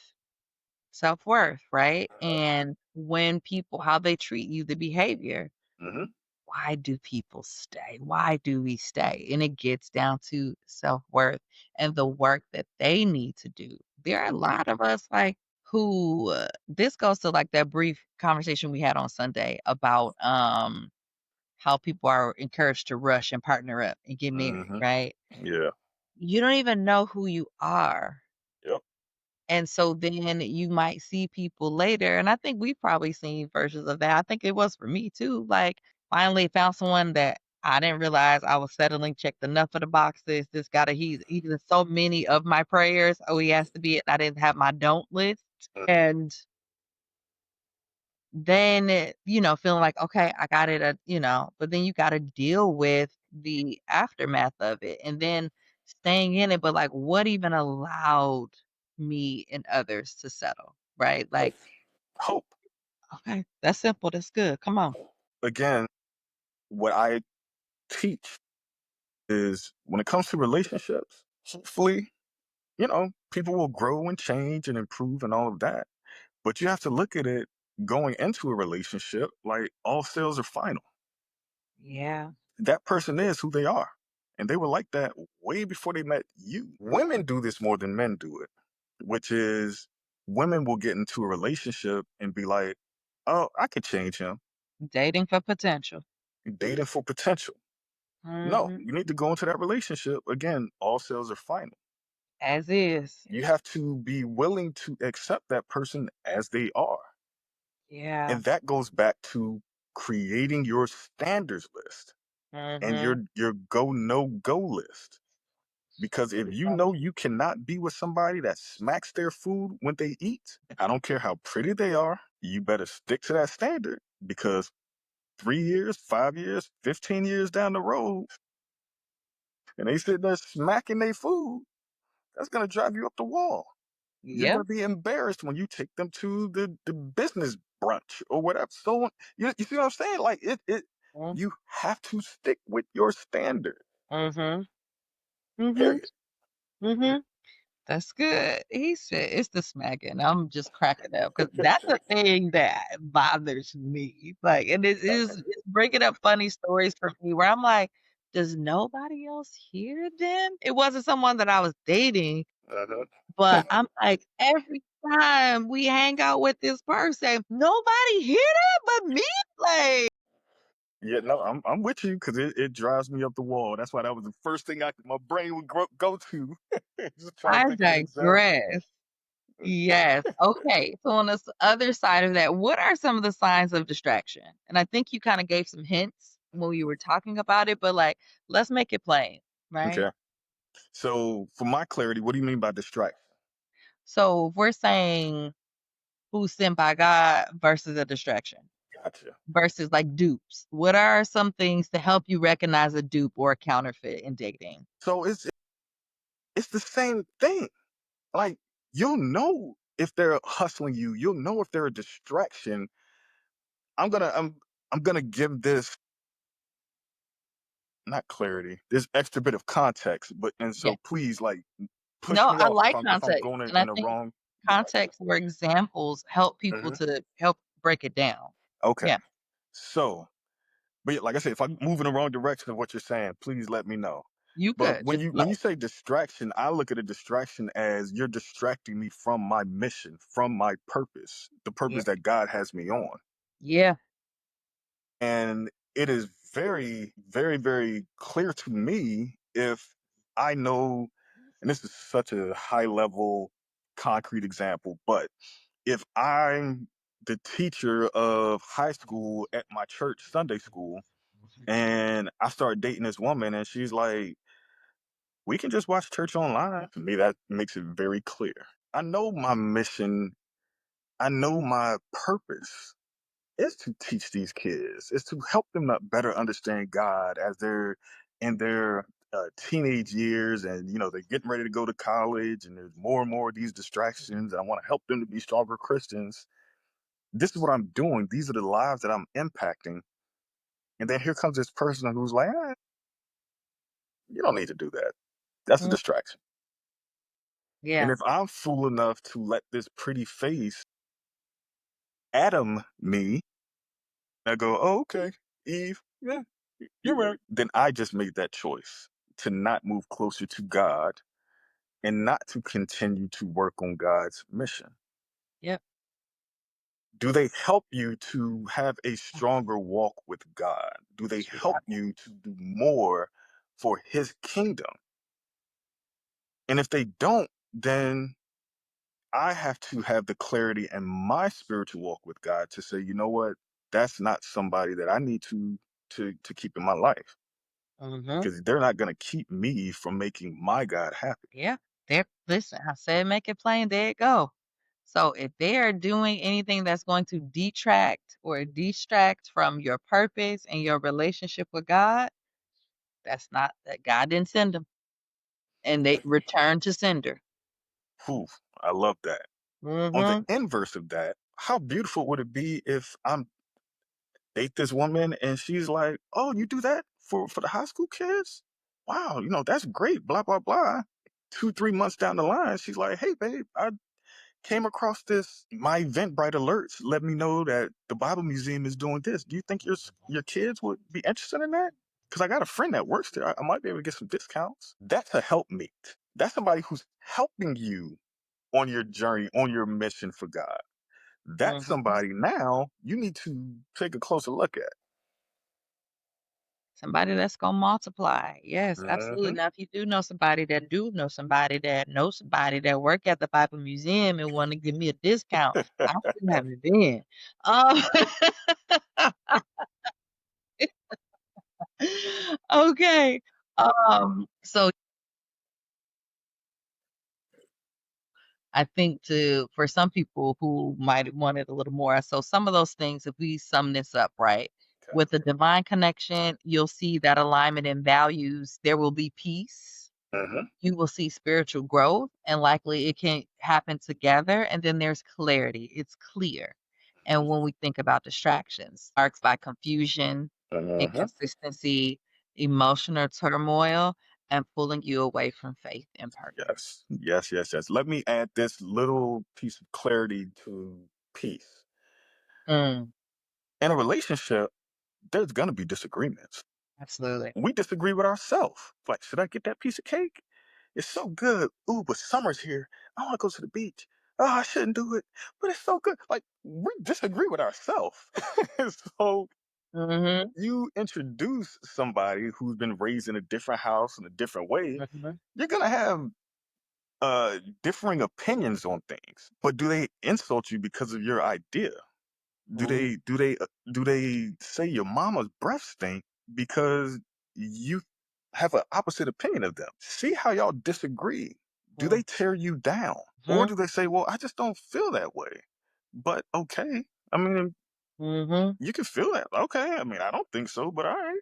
self-worth, right? And when people, how they treat you, the behavior. Hmm. Why do people stay? Why do we stay? And it gets down to self-worth and the work that they need to do. There are a lot of us like who this goes to like that brief conversation we had on Sunday about how people are encouraged to rush and partner up and get married, Hmm. right? Yeah. You don't even know who you are. Yep. And so then you might see people later, and I think we've probably seen versions of that. I think it was for me too. Like, finally found someone that I didn't realize I was settling, checked enough of the boxes. This guy that he's in so many of my prayers. Oh, he has to be it. I didn't have my don't list. And then, feeling like, okay, I got it, but then you got to deal with the aftermath of it and then staying in it. But like, what even allowed me and others to settle, right? Like, Hope. okay, that's simple. That's good. Come on. Again, what I teach is when it comes to relationships, hopefully, people will grow and change and improve and all of that. But you have to look at it going into a relationship like all sales are final. Yeah. That person is who they are. And they were like that way before they met you. Women do this more than men do it, which is women will get into a relationship and be like, oh, I could change him. Dating for potential. Dating for potential. No, Hmm. you need to go into that relationship. Again, all sales are final. As is. You have to be willing to accept that person as they are. Yeah. And that goes back to creating your standards list and Hmm. your go no go list. Because if you know you cannot be with somebody that smacks their food when they eat, I don't care how pretty they are, you better stick to that standard because 3 years, 5 years, 15 years down the road, and they sit there smacking their food, that's gonna drive you up the wall. You're Yeah. gonna be embarrassed when you take them to the business brunch or whatever. So you see what I'm saying? Like you have to stick with your standard. Mm-hmm. Mm-hmm. Period. Mm-hmm. That's good. He said it's the smacking. I'm just cracking up because that's the thing that bothers me. Like, and it's bringing up funny stories for me where I'm like, does nobody else hear them? It wasn't someone that I was dating, Uh-huh. but I'm like, every time we hang out with this person, nobody hear that but me. Like, Yeah, no, I'm with you because it drives me up the wall. That's why that was the first thing my brain would go to. Just trying to I think of an example. digress. Yes. Okay. So on this other side of that, what are some of the signs of distraction? And I think you kind of gave some hints when you were talking about it, but like, let's make it plain, right? Okay. So for my clarity, what do you mean by distraction? So if we're saying who's sent by God versus a distraction Gotcha. versus like dupes, what are some things to help you recognize a dupe or a counterfeit in dating? So it's the same thing. Like you'll know if they're hustling you. You'll know if they're a distraction. I'm gonna I'm I'm gonna give this not clarity, this extra bit of context, but and Yeah. so please like push No, me I off like if I'm context. going And I in the think wrong direction. context or examples help people Hmm. to help break it down. Okay. Yeah. So, but yeah, like I said, if I move in the wrong direction of what you're saying, please let me know. You But good. when Just you flow. say distraction, I look at a distraction as you're distracting me from my mission, from my purpose, the Yeah. purpose that God has me on. Yeah. And it is very, very, very clear to me if I know, and this is such a high level concrete example, but if I'm the teacher of high school at my church Sunday school and I start dating this woman and she's like, we can just watch church online. To me, that makes it very clear. I know my mission, I know my purpose is to teach these kids, is to help them to better understand God as they're in their teenage years, and they're getting ready to go to college, and there's more and more of these distractions. And I want to help them to be stronger Christians. This is what I'm doing. These are the lives that I'm impacting. And then here comes this person who's like, you don't need to do that. That's a Mm, distraction. And yeah. if I'm fool enough to let this pretty face Adam me, I go, oh, okay, Eve, yeah, you're right. Then I just made that choice to not move closer to God and not to continue to work on God's mission. Yep. Do they help you to have a stronger walk with God? Do they help you to do more for his kingdom? And if they don't, then I have to have the clarity in my spiritual walk with God to say, you know what, that's not somebody that I need to keep in my life Mhm. because they're not going to keep me from making my God happy. Yeah. There listen, I said make it plain, there it go. So if they are doing anything that's going to detract or distract from your purpose and your relationship with God, that's not that God didn't send them. And they return to sender. Whew, I love that. On the Mhm. inverse of that, how beautiful would it be if I'm date this woman and she's like, "Oh, you do that for the high school kids? Wow, that's great." Blah blah blah. 2 3 months down the line, she's like, "Hey, babe, I came across this. My Eventbrite alerts let me know that the Bible Museum is doing this. Do you think your kids would be interested in that? Because I got a friend that works there. I might be able to get some discounts." That's a helpmeet. That's somebody who's helping you on your journey, on your mission for God. That's Mhm. somebody now you need to take a closer look at. Somebody that's gonna multiply. Yes, absolutely. Hmm. Now, if you do know somebody that knows somebody that work at the Bible Museum and wanna give me a discount, I still have it then. Um, okay. So I think to for some people who might want it a little more, so some of those things, if we sum this up, right? Okay. With the divine connection, you'll see that alignment in values, there will be peace. Hmm. You will see spiritual growth, and likely it can happen together. And then there's clarity, it's clear. And when we think about distractions, marks by confusion, Hmm. inconsistency, emotional turmoil, and pulling you away from faith and purpose. Yes, yes, yes, yes. Let me add this little piece of clarity to peace. Mm, In a relationship, there's gonna be disagreements. absolutely. We disagree with ourselves. Like, should I get that piece of cake? It's so good. Ooh, but summer's here. I want to go to the beach. Oh, I shouldn't do it, but it's so good. Like, we disagree with ourselves. So Mhm, you introduce somebody who's been raised in a different house in a different way, mhm, you're gonna have differing opinions on things. But do they insult you because of your idea? Do mm, they do they do they say your mama's breath stink because you have an opposite opinion of them? See how y'all disagree. Do mm, they tear you down? Or mhm, do they say, well, I just don't feel that way? But okay. I mean, mhm. you can feel that. Okay. I mean, I don't think so, but all right.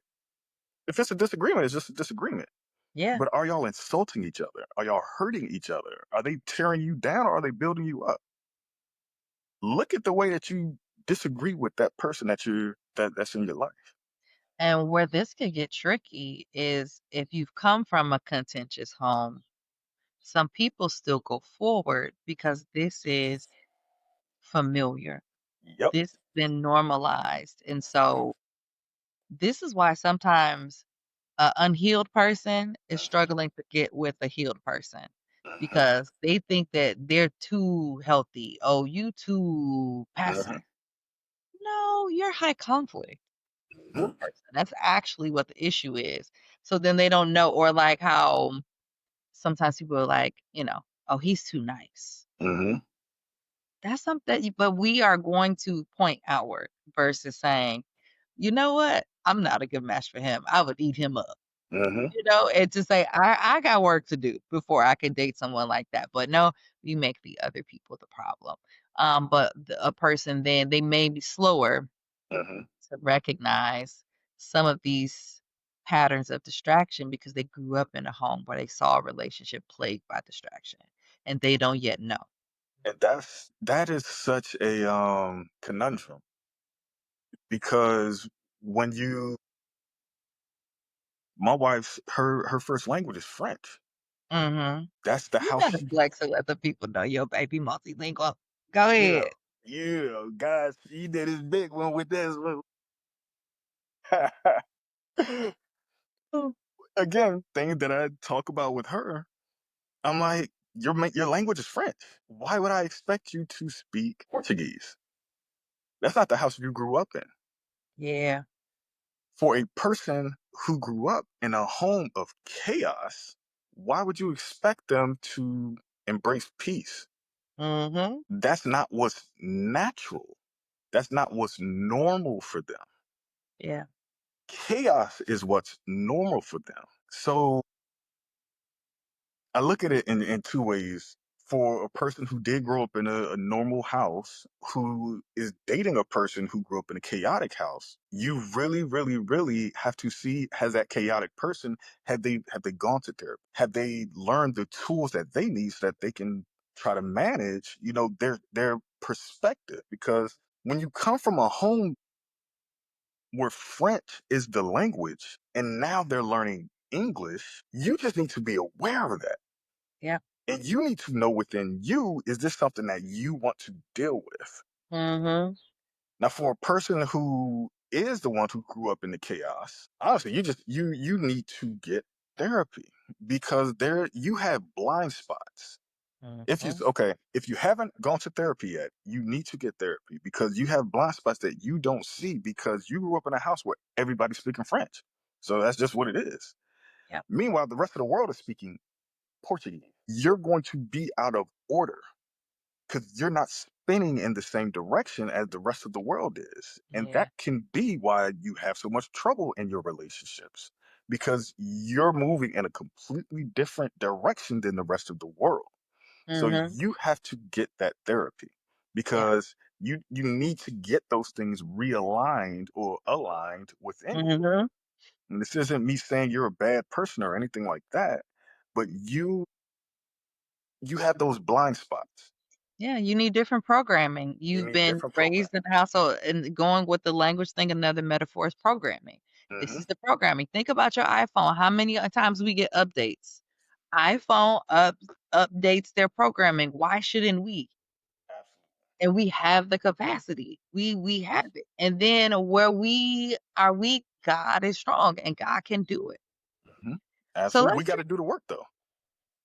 If it's a disagreement, it's just a disagreement. Yeah, But are y'all insulting each other? Are y'all hurting each other? Are they tearing you down or are they building you up? Look at the way that you disagree with that person that's in your life. and where this could get tricky is if you've come from a contentious home, some people still go forward because this is familiar. Yep. This has been normalized, and so this is why sometimes a unhealed person is struggling to get with a healed person Mhm, because they think that they're too healthy. "Oh, you too passive." mhm, No, you're high conflict. mhm, Person. That's actually what the issue is. So then they don't know, or like how sometimes people are like, Oh, he's too nice. Mhm. That's something, but we are going to point outward versus saying, you know what? I'm not a good match for him. I would eat him up. Mhm. And to say, I got work to do before I can date someone like that. But no, we make the other people the problem. But a person then they may be slower Mhm. to recognize some of these patterns of distraction because they grew up in a home where they saw a relationship plagued by distraction and they don't yet know. And that is such a conundrum because when you my wife's her first language is French. Hmm. That's the You gotta house. flex and let the people know your baby multilingual. Go Yeah. ahead. Yeah, guys, she did his big one with this one. Again, thing that I talk about with her, I'm like, your language is French. Why would I expect you to speak Portuguese? That's not the house you grew up in. Yeah. For a person who grew up in a home of chaos, why would you expect them to embrace peace? Hmm. That's not what's natural. That's not what's normal for them. Yeah. Chaos is what's normal for them. So I look at it in two ways. For a person who did grow up in a normal house, who is dating a person who grew up in a chaotic house, you really, really, really have to see, has that chaotic person, have they gone to therapy? Have they learned the tools that they need so that they can try to manage, their perspective? Because when you come from a home where French is the language and now they're learning English, you just need to be aware of that. Yeah. And you need to know within you, is this something that you want to deal with? Hmm. Now, for a person who is the one who grew up in the chaos, honestly, you need to get therapy because there you have blind spots. Hmm. If you haven't gone to therapy yet, you need to get therapy because you have blind spots that you don't see because you grew up in a house where everybody's speaking French. So that's just what it is. Yeah. Meanwhile, the rest of the world is speaking Portuguese. You're going to be out of order because you're not spinning in the same direction as the rest of the world is. And Yeah. that can be why you have so much trouble in your relationships because you're moving in a completely different direction than the rest of the world. So Hmm. you have to get that therapy Yeah. because you need to get those things realigned or aligned within you. Hmm. And this isn't me saying you're a bad person or anything like that, but you have those blind spots. Yeah, you need different programming. You You've need been different raised programming. in a household and going with the language thing, another metaphor is programming. This Hmm. is the programming. Think about your iPhone. How many times we get updates? iPhone updates their programming. Why shouldn't we? And we have the capacity. We have it. And then where we are weak, God is strong and God can do it. Hmm. So Absolutely. We let's got to do the work though.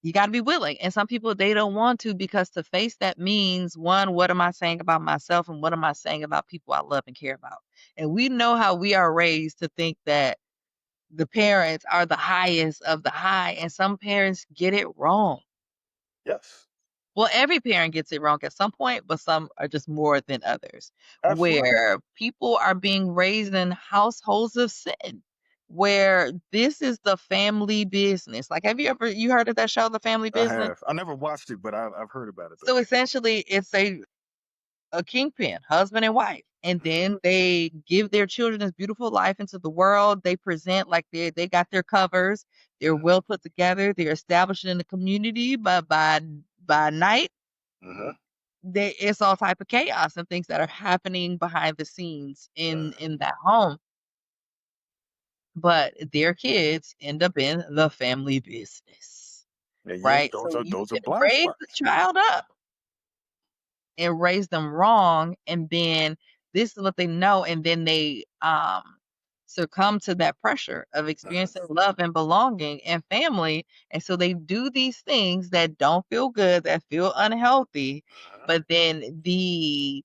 You gotta be willing, and some people, they don't want to because to face that means, 1, what am I saying about myself, and what am I saying about people I love and care about? And we know how we are raised to think that the parents are the highest of the high, and some parents get it wrong. Yes. Well, every parent gets it wrong at some point, but some are just more than others, Absolutely. where people are being raised in households of sin, where this is the family business. Like, have you heard of that show, The Family I Business? have. I never watched it, but I've heard about it though. So essentially, it's a kingpin, husband and wife, and Hmm. then they give their children this beautiful life into the world. They present like they got their covers, they're Hmm. well put together, they're established in the community, but by night, Hmm. it's all type of chaos and things that are happening behind the scenes Hmm. in that home. But their kids end up in the family business, Yeah, right? those So are you those are can blind raise the spots. child up and raise them wrong, and then this is what they know, and then they succumb to that pressure of Hmm. experiencing love and belonging and family, and so they do these things that don't feel good, that feel unhealthy, Hmm. but then the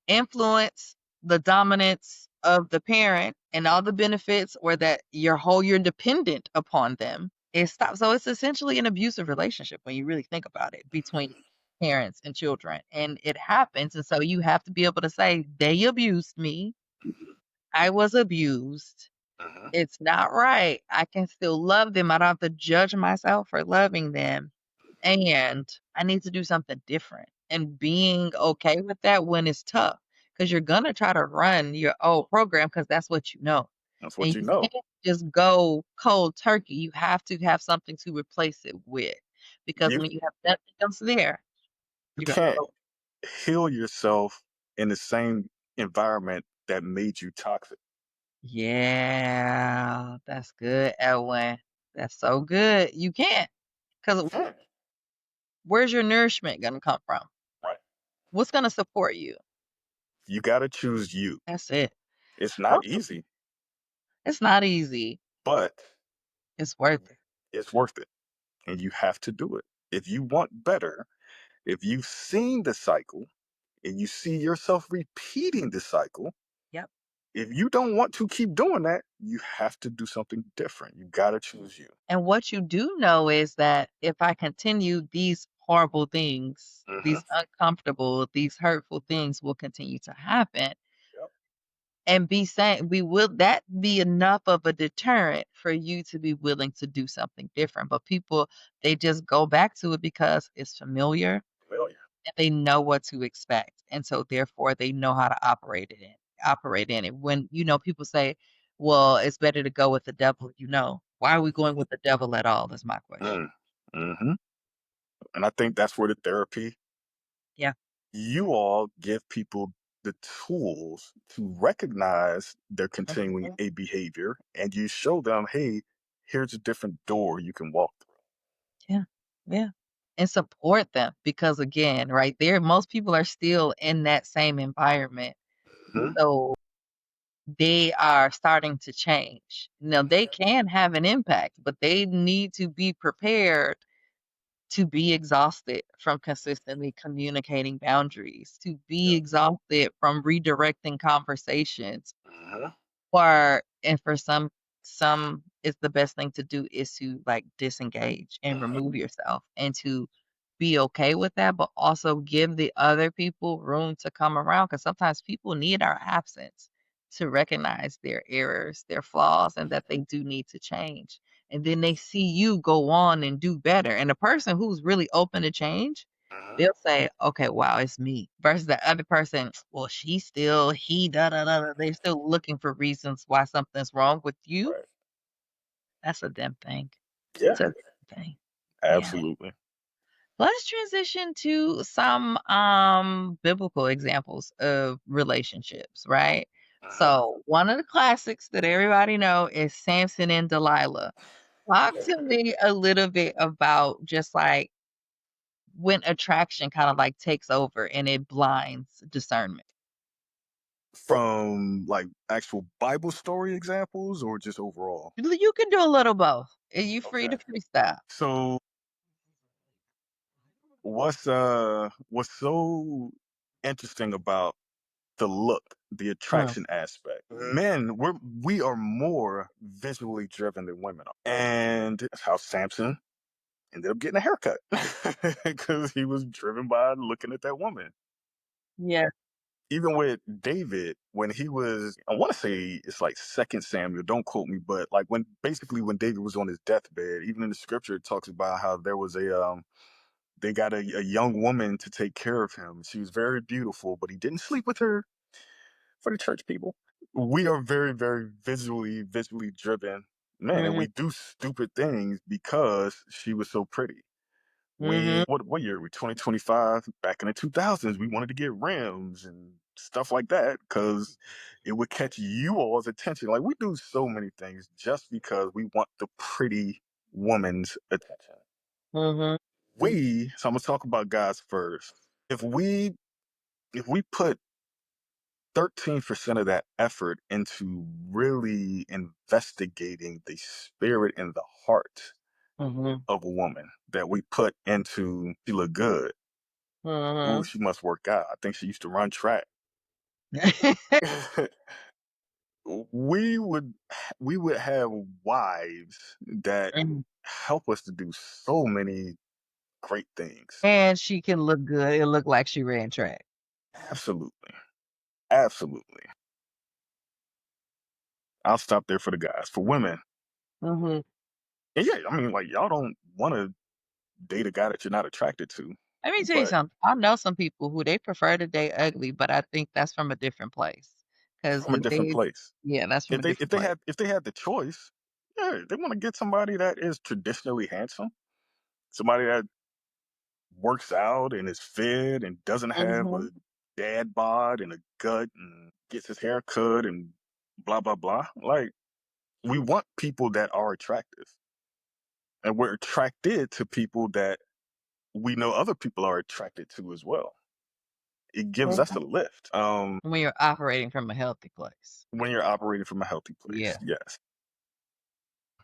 influence, the dominance of the parent and all the benefits, or that you're dependent upon them, It stops. So it's essentially an abusive relationship when you really think about it between parents and children. And it happens. And so you have to be able to say, they abused me. I was abused. Mhm. It's not right. I can still love them. I don't have to judge myself for loving them. And I need to do something different. And being okay with that when it's tough. Because you're gonna try to run your old program because that's what you know. That's And what you you know. can't just go cold turkey. You have to have something to replace it with. Because You when you have nothing else there, you you're gonna can't go, heal yourself in the same environment that made you toxic. yeah, that's good, Edwin. That's so good. You can't. Because Hmm. where's your nourishment gonna come from? Right. What's gonna support you? You got to choose you. That's it. It's not Okay. easy, It's not easy. but It's worth it. it's worth it, and you have to do it. If you want better, if you've seen the cycle and you see yourself repeating the cycle, Yep. if you don't want to keep doing that, you have to do something different. You got to choose you. And what you do know is that if I continue, these horrible things, Hmm. these uncomfortable, these hurtful things will continue to happen. Yep. And be saying, we will that be enough of a deterrent for you to be willing to do something different. But people, they just go back to it because it's familiar Failure. and they know what to expect. And so therefore they know how to operate in it. When people say, well, it's better to go with the devil, why are we going with the devil at all? Is my question. Mm. Hmm. And I think that's where the therapy, Yeah. you all give people the tools to recognize they're continuing Mhm. a behavior, and you show them, hey, here's a different door you can walk Yeah. Yeah. And support them because again, right there, most people are still in that same environment. through. So they are starting to change. Now they can have an impact, but they need to be prepared to be exhausted from consistently communicating boundaries, to be Yep. exhausted from redirecting conversations, Hmm. and for some it's the best thing to do is to like disengage and remove yourself and to be okay with that, but also give the other people room to come around because sometimes people need our absence to recognize their errors, their flaws, and that they do need to change. And then they see you go on and do better. And the person who's really open to change, Hmm. they'll say, okay, wow, it's me. Versus the other person, well, he, da, da, da, da. They're still looking for reasons why something's wrong with you. Right. That's a damn thing. Yeah. It's a damn thing. Yeah. Absolutely. Let's transition to some biblical examples of relationships, right? Hmm. So one of the classics that everybody know is Samson and Delilah. Talk to me a little bit about just like when attraction kind of like takes over and it blinds discernment. From like actual Bible story examples or just overall? You can do a little both. You free Okay. to freestyle. So what's so interesting about the look, the Mm, attraction aspect? Men, we are more visually driven than women are. And that's how Samson ended up getting a haircut. Because he was driven by looking at that woman. yeah. Even with David, when he was, I want to say it's like Second Samuel, don't quote me, but like when David was on his deathbed, even in the scripture, it talks about how there was they got a young woman to take care of him. She was very beautiful, but he didn't sleep with her. For the church people, we are very, very visually driven men, and Hmm. we do stupid things because she was so pretty. Hmm. What year are we? 2025. Back in the 2000s, we wanted to get rims and stuff like that because it would catch you all's attention. Like we do so many things just because we want the pretty woman's attention. Hmm. So I'm gonna talk about guys first. If we if we put 13% of that effort into really investigating the spirit and the heart Hmm. of a woman that we put into she look good. Ooh, Hmm. she must work out. I think she used to run track. we would we would have wives that Mhm. help us to do so many great things. And she can look good. It looked like she ran track. Absolutely. Absolutely. I'll stop there for the guys. For women, Mhm. and yeah, I mean, like, y'all don't want to date a guy that you're not attracted to, Let me tell you but something. I know some people who they prefer to date ugly, but I think that's from a different place. Because from a if different they place. yeah, that's from If a they different place. if they had the choice, yeah, they want to get somebody that is traditionally handsome, somebody that works out and is fit and doesn't have a Mhm. dad bod and a gut and gets his hair cut and blah blah blah. Like, we want people that are attractive, and we're attracted to people that we know other people are attracted to as well. It gives us a Mhm. lift. When you're operating from a healthy place. When you're operating from a healthy place, Yeah. yes.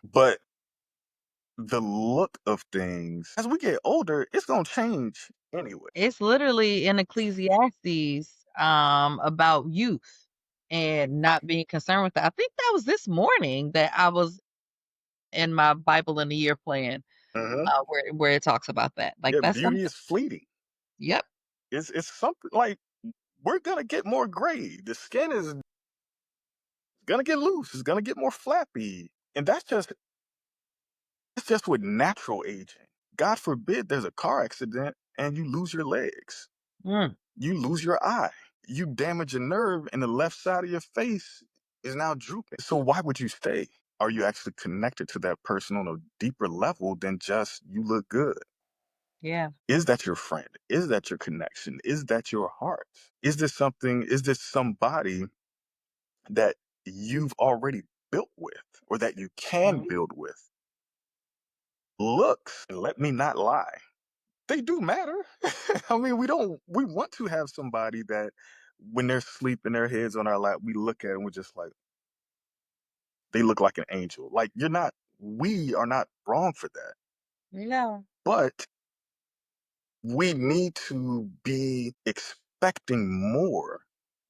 But the look of things as we get older, it's gonna change anyway. It's literally in Ecclesiastes, about youth and not being concerned with that. I think that was this morning that I was in my Bible in the Year plan, Hmm. where it talks about that. Like, Yeah, that's beauty something. is fleeting. Yep. It's something like we're gonna get more gray. The skin is gonna get loose. It's gonna get more flappy, and that's just with natural aging. God forbid there's a car accident and you lose your legs, Mm, you lose your eye, you damage a nerve, and the left side of your face is now drooping. So why would you stay? Are you actually connected to that person on a deeper level than just you look good? yeah. Is that your friend? Is that your connection? Is that your heart? Is this somebody that you've already built with or that you can Mhm. build with? Looks, and let me not lie, they do matter. I mean, we want to have somebody that when they're sleeping, their heads on our lap, we look at and we're just like, they look like an angel. Like, we are not wrong for that. No. But we need to be expecting more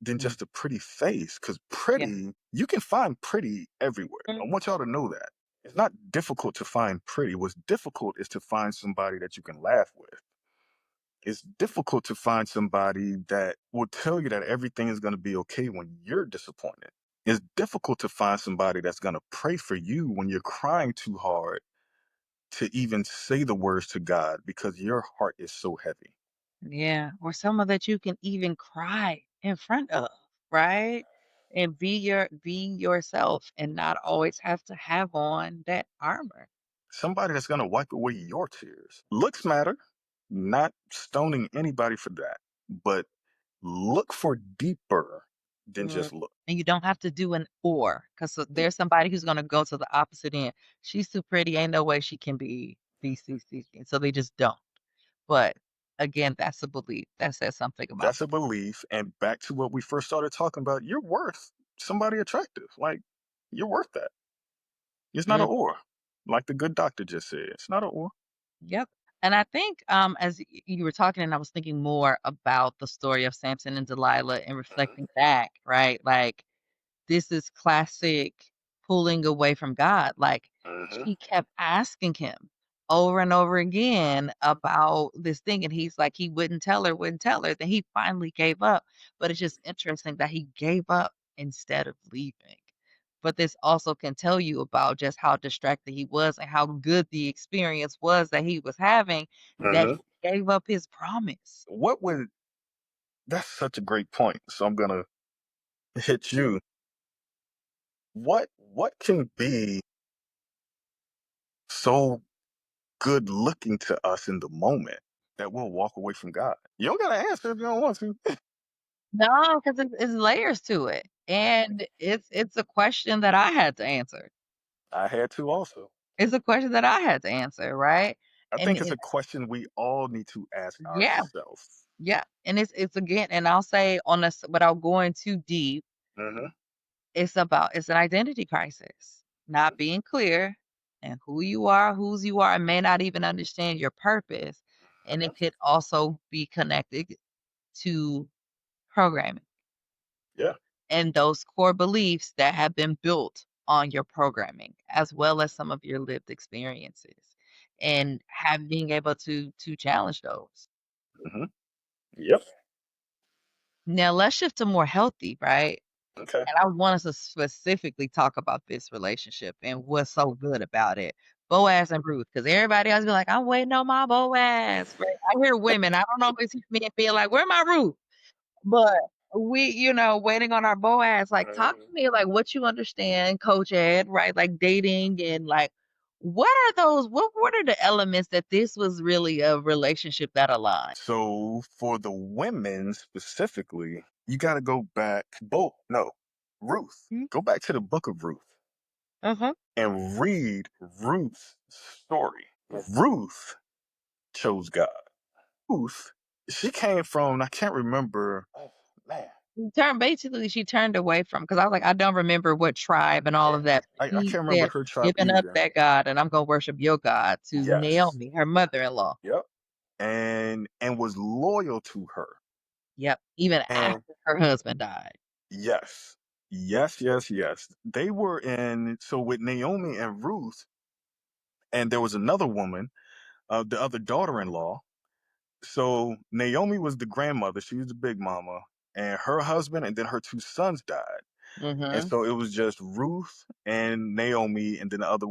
than Mm, just a pretty face, because yeah. you can find pretty everywhere. I Mm, want y'all to know that. It's not difficult to find pretty. What's difficult is to find somebody that you can laugh with. It's difficult to find somebody that will tell you that everything is going to be okay when you're disappointed. It's difficult to find somebody that's going to pray for you when you're crying too hard to even say the words to God because your heart is so heavy. yeah. Or someone that you can even cry in front of, right? And be yourself and not always have to have on that armor. Somebody that's going to wipe away your tears. Looks matter, not stoning anybody for that, but look for deeper than Mm. just look. And you don't have to do an or, because there's somebody who's gonna go to the opposite end. She's too pretty, ain't no way she can be BCC. And so they just don't. But again, that's a belief. That says something about That's the a person. belief. And back to what we first started talking about, you're worth somebody attractive. Like, you're worth that. It's not Mm, an or. Like the good doctor just said, it's not an or. yep. And I think as you were talking, and I was thinking more about the story of Samson and Delilah and reflecting back, right? Like, this is classic pulling away from God. Like, Hmm. she kept asking him over and over again about this thing, and he's like, he wouldn't tell her. Then he finally gave up. But it's just interesting that he gave up instead of leaving. But this also can tell you about just how distracted he was and how good the experience was that he was having, that Hmm. he gave up his promise. What would, that's such a great point. So I'm going to hit you. What can be so good looking to us in the moment that we'll walk away from God? You don't got to answer if you don't want to. No, because it's layers to it, and it's a question that I had to answer. I had to also. It's a question that I had to answer, right? I And think it's a question we all need to ask yeah, ourselves. yeah, and it's again, and I'll say on this without going too deep, Hmm. it's an identity crisis, not being clear and who you are, whose you are, and may not even understand your purpose, and Hmm. it could also be connected to programming. Yeah. and those core beliefs that have been built on your programming, as well as some of your lived experiences, and have being able to challenge those. Mhm. Yep. Now let's shift to more healthy, right? Okay. And I want us to specifically talk about this relationship and what's so good about it. Boaz and Ruth, because everybody else be like, I'm waiting on my Boaz. Right? I hear women. I don't know if it's men being like, where my Ruth? But we, waiting on our Boaz. Like, talk to Mhm. me like what you understand, Coach Ed, right? Like dating and like what are those what are the elements that this was really a relationship that aligned? So for the women specifically, you got to go back. Both, no, Ruth. Mhm. Go back to the book of Ruth Uh-huh. and read Ruth's story. Ruth chose God. Ruth, she came from, I can't remember. Oh, man. She turned away from because I was like, I don't remember what tribe and all Yeah. of that. I He can't remember said, her tribe giving up either. that God and I'm gonna worship your God to Yes. Naomi, her mother-in-law. Yep. And was loyal to her. Yep. Even And after her husband died. yes. Yes, yes, yes. They were in, so with Naomi and Ruth, and there was another woman, the other daughter-in-law. So Naomi was the grandmother, she was the big mama, and her husband and then her two sons died. And Mm-hmm. so it was just Ruth and Naomi and then the other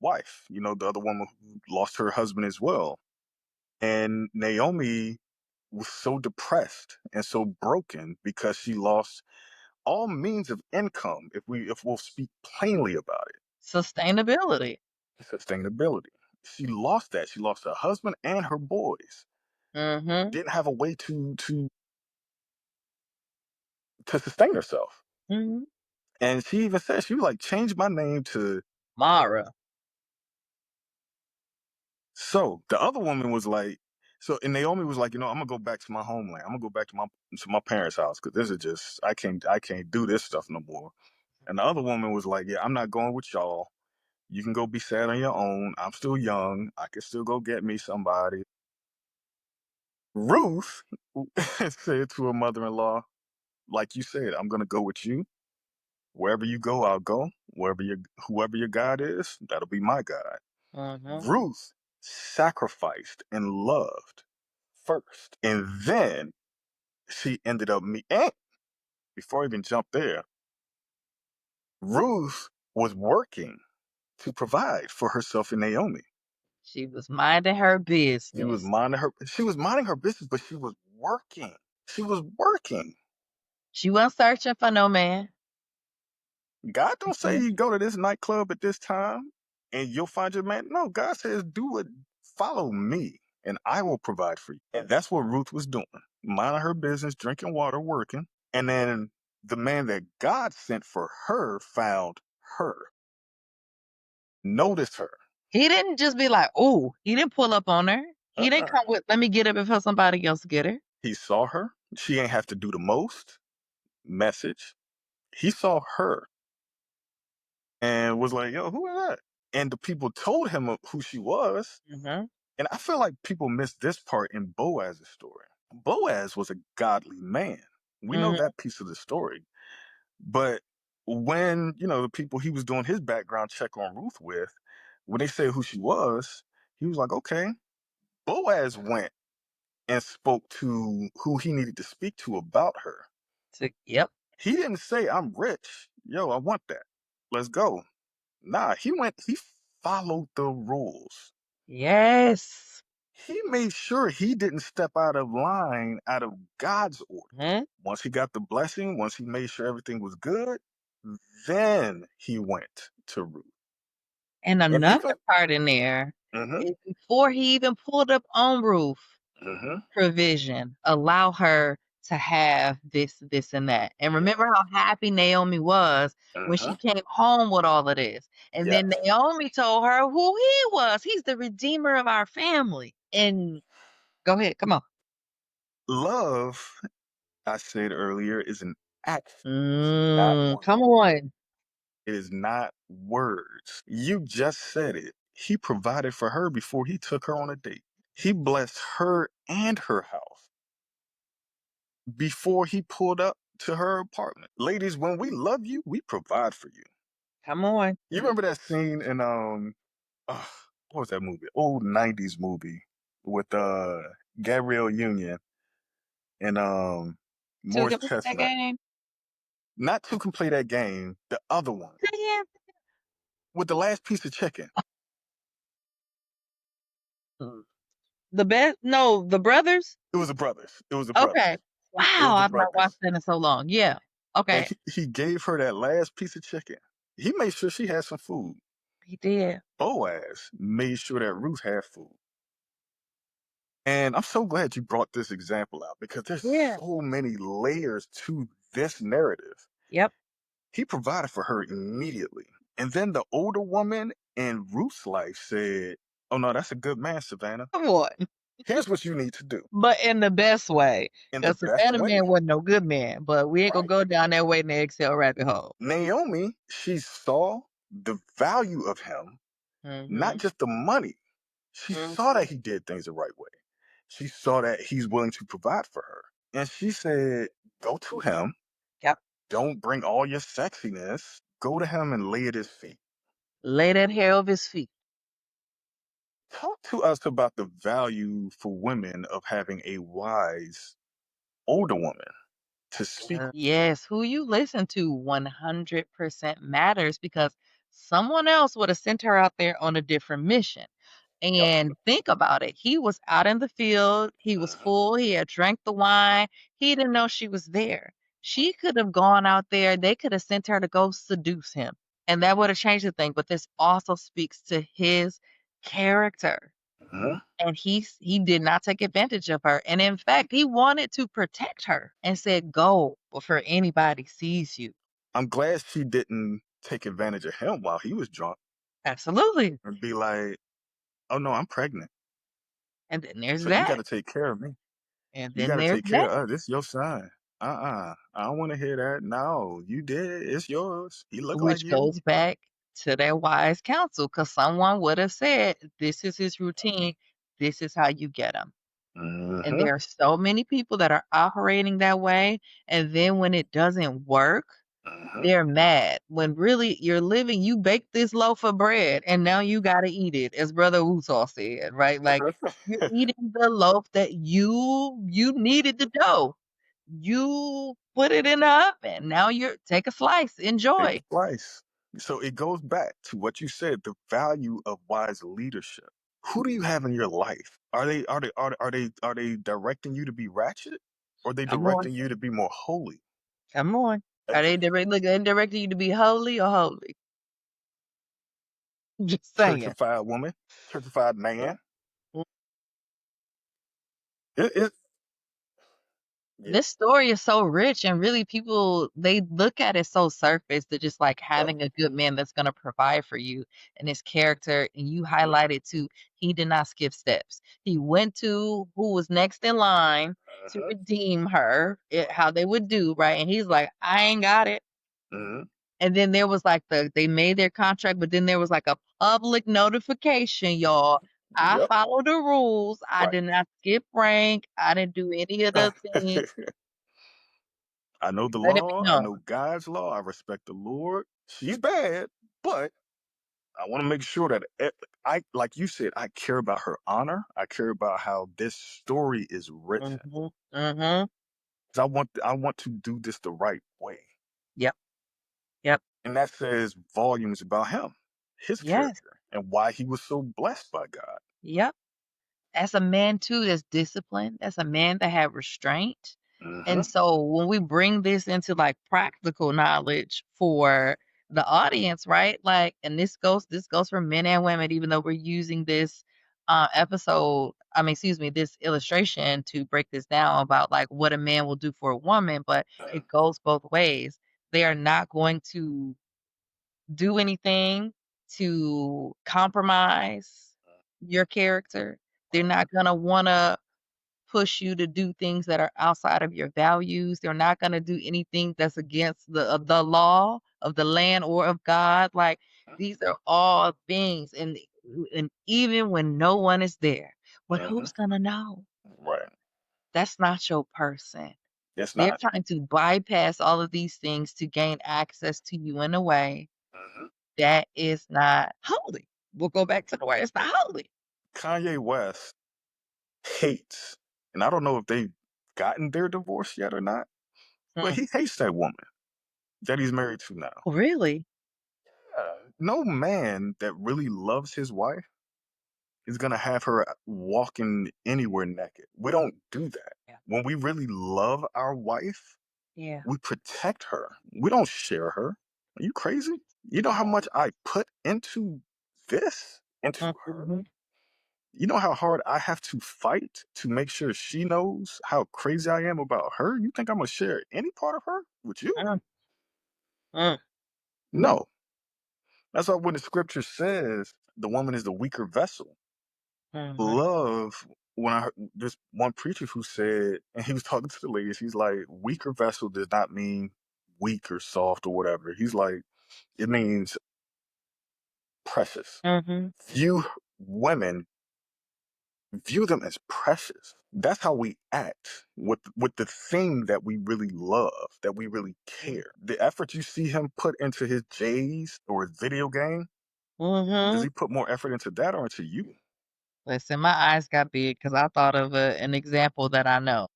wife, the other woman who lost her husband as well. And Naomi was so depressed and so broken because she lost all means of income, if we'll speak plainly about it. Sustainability. Sustainability. She lost that. She lost her husband and her boys. Mm-hmm. Didn't have a way to sustain herself. Mm-hmm. And she even said, she was like, change my name to. Mara. So the other woman was like, so and Naomi was like, I'm gonna go back to my homeland. I'm gonna go back to my parents' house because this is just I can't do this stuff no more. And the other woman was like, yeah, I'm not going with y'all. You can go be sad on your own. I'm still young. I can still go get me somebody. Ruth said to her mother-in-law, like you said, I'm gonna go with you. Wherever you go, I'll go. Whoever your God is, that'll be my God. Mm-hmm. Ruth sacrificed and loved first. And then she ended up me and before I even jumped there, Ruth was working to provide for herself and Naomi. She was minding her She was business. minding her business, but she was working. She was working. She wasn't searching for no man. God don't say Mhm. you go to this nightclub at this time and you'll find your man. No, God says do it. Follow me, and I will provide for you. And that's what Ruth was doing, minding her business, drinking water, working. And then the man that God sent for her found her, noticed her. He didn't just be like, "Oh," he didn't pull up on her. He didn't Uh-uh. come with, "Let me get her before somebody else get her." He saw her. She ain't have to do the most. Message. He saw her and was like, "Yo, who is that?" And the people told him who she was. Mhm. And I feel like people miss this part in Boaz's story. Boaz was a godly man. We know Mhm. that piece of the story. But when, the people he was doing his background check on Ruth with, when they said who she was, he was like, okay. Boaz went and spoke to who he needed to speak to about her. Yep. He didn't say, I'm rich. Yo, I want that. Let's go. Nah, he followed the rules. Yes. He made sure he didn't step out of line out of God's order. Mhm. Once he got the blessing, once he made sure everything was good, then he went to Ruth. And And another even, part in there hmm is before he even pulled up on roof, hmm provision, allow her to have this, and that. And yeah, remember how happy Naomi was when hmm she came home with all of this. And then yes. Naomi told her who he was. He's the redeemer of our family. And go ahead, come on. Love, I said earlier, is an action. It's not one Come word. on. It is not words. You just said it. He provided for her before he took her on a date. He blessed her and her house before he pulled up to her apartment. Ladies, when we love you, we provide for you. Come on. You remember that scene in uh, what was that movie? Old '90s movie with Gabrielle Union and To Morris complete that Chestnut. game. Not to complete that game, the other one Yeah. with the last piece of chicken. The best? No, the brothers? It was the brothers. It was the Okay. brothers. It Wow, was the I've not watched brothers. that in so long. Yeah. And Okay. he gave her that last piece of chicken. He made sure she had some food. He did. Boaz made sure that Ruth had food. And I'm so glad you brought this example out because there's Yeah. so many layers to this narrative. Yep. He provided for her immediately. And then the older woman in Ruth's life said, "Oh, no, that's a good man, Savannah. Come on. Here's what you need to do But in the best way. in the Because best Savannah way." Man wasn't no good man, but we ain't gonna Right. go down that way in the Excel rabbit hole. Naomi, she saw the value of him, not Mm-hmm. just the money. She saw Mm-hmm. that he did things the right way. She saw that he's willing to provide for her. And she said, "Go to him. Yep. Don't bring all your sexiness. Go to him and lay at his feet." Lay that hair over his feet. Talk to us about the value for women of having a wise older woman to speak. Yes, who you listen to 100% matters because someone else would have sent her out there on a different mission. Yep. And think about it. He was out in the field. He was Mhm. full. He had drank the wine. He didn't know she was there. She could have gone out there. They could have sent her to go seduce him. And that would have changed the thing. But this also speaks to his character. Mhm. And he did not take advantage of her, and in fact, he wanted to protect her and said, "Go before anybody sees you." I'm glad she didn't take advantage of him while he was drunk Absolutely. and be like, "Oh no, I'm pregnant. And then there's So you got that. to take care of me. And You then got to there's take care that. of us. This is your son. I don't want to hear that. No, you did. It's yours. He look like Which you." goes back to their wise counsel, because someone would have said, "This is his routine. This is how you get him." And Mm-hmm. there are so many people that are operating that way, and then when it doesn't work, Mm-hmm. they're mad when really you're living, you baked this loaf of bread and now you gotta eat it, as Brother Wusaw said, right? Like you're eating the loaf that you kneaded the dough. You put it in the oven. Now you're take a slice, Take a enjoy. slice. So it goes back to what you said, the value of wise leadership. Who do you have in your life? Are they directing you to be ratchet? Or are they Come on, directing you to be more holy? come on. Uh, Are they directing you to be holy or holy? Just saying. Churchified woman, churchified man. It yeah. This story is so rich and really people they look at it so surface to just like Yep. having a good man that's going to provide for you and his character, and you highlighted too, he did not skip steps. He went to who was next in line to Uh-huh. redeem her, how they would do, right? And he's like, "I ain't got it." Hmm. And then there was like they made their contract, but then there was like a public notification, y'all. I Yep. follow the rules. I Right. did not skip rank. I didn't do any of the things. I know the Let it be law. I known. know God's law. I respect the Lord. She's bad, but I want to make sure that like you said, I care about her honor. I care about how this story is written. Mhm, mhm. 'Cause I want to do this the right way, Yep, yep, and that says volumes about him, his yes, character, and why he was so blessed by God. yep. As a man too that's disciplined, as a man that had restraint. And Hmm. so when we bring this into like practical knowledge for the audience, right? Like, and this goes for men and women, even though we're using this excuse me, this illustration to break this down about like what a man will do for a woman, but it goes both ways. They are not going to do anything to compromise your character. They're not gonna wanna push you to do things that are outside of your values. They're not gonna do anything that's against the law of the land or of God. Like these are all things, and even when no one is there, but Hmm. who's gonna know? Right. That's not your person. It's They're not. trying to bypass all of these things to gain access to you in a way Mhm. that is not holy. We'll go back to the word, it's not holy. Kanye West hates, and I don't know if they've gotten their divorce yet or not, but Hmm. he hates that woman that he's married to now. Really? No man that really loves his wife is gonna have her walking anywhere naked. We don't do that. Yeah. When we really love our wife, Yeah. we protect her. We don't share her. Are you crazy? You know how much I put into this, into her? Mhm. You know how hard I have to fight to make sure she knows how crazy I am about her? You think I'm gonna share any part of her with you? Mm, mm, No. That's why when the scripture says the woman is the weaker vessel, mhm, love, when I heard this one preacher who said, and he was talking to the ladies, he's like, weaker vessel does not mean weak or soft or whatever. He's like, it means precious. mhm, View women, view them as precious. That's how we act with the thing that we really love, that we really mm, care. The effort you see him put into his J's or his video game, does mhm. he put more effort into that or into you? Listen, my eyes got big because I thought of an example that I know.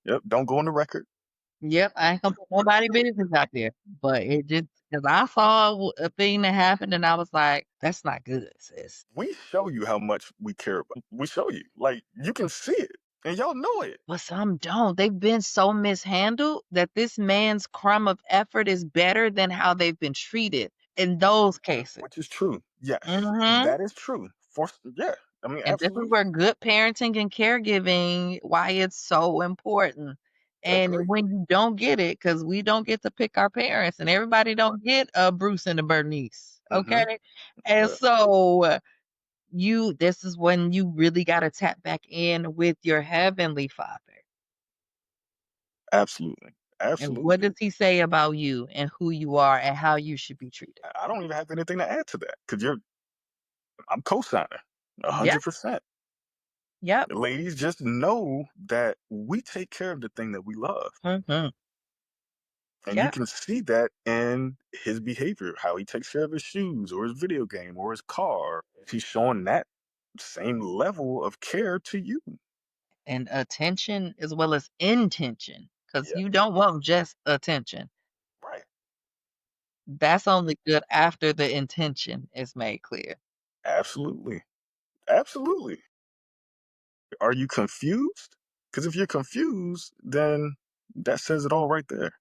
Yep. Don't go on the record. Yep, I ain't gonna put nobody business out there, but it just because I saw a thing that happened and I was like, "That's not good, sis." We show you how much we care about. We show you. Like you can see it. And y'all know it. But some don't. They've been so mishandled that this man's crumb of effort is better than how they've been treated in those cases. Which is true. Yes. Mhm. That is true. For yeah. I mean, And this is absolutely. where good parenting and caregiving, why it's so important. And Agree. when you don't get it, because we don't get to pick our parents, and everybody don't get a Bruce and a Bernice, Mm-hmm. okay? And Yeah, so this is when you really got to tap back in with your heavenly Father. absolutely. And what Absolutely. does he say about you and who you are and how you should be treated? I don't even have anything to add to that because I'm co-signing a Yep, 100%. yep. Ladies, just know that we take care of the thing that we love. Mhm. And you Yep. can see that in his behavior, how he takes care of his shoes or his video game or his car. He's showing that same level of care to you. And attention as well as intention, because Yeah, you don't want just attention. right. That's only good after the intention is made clear. Absolutely. Absolutely. Are you confused? Because if you're confused, then that says it all right there.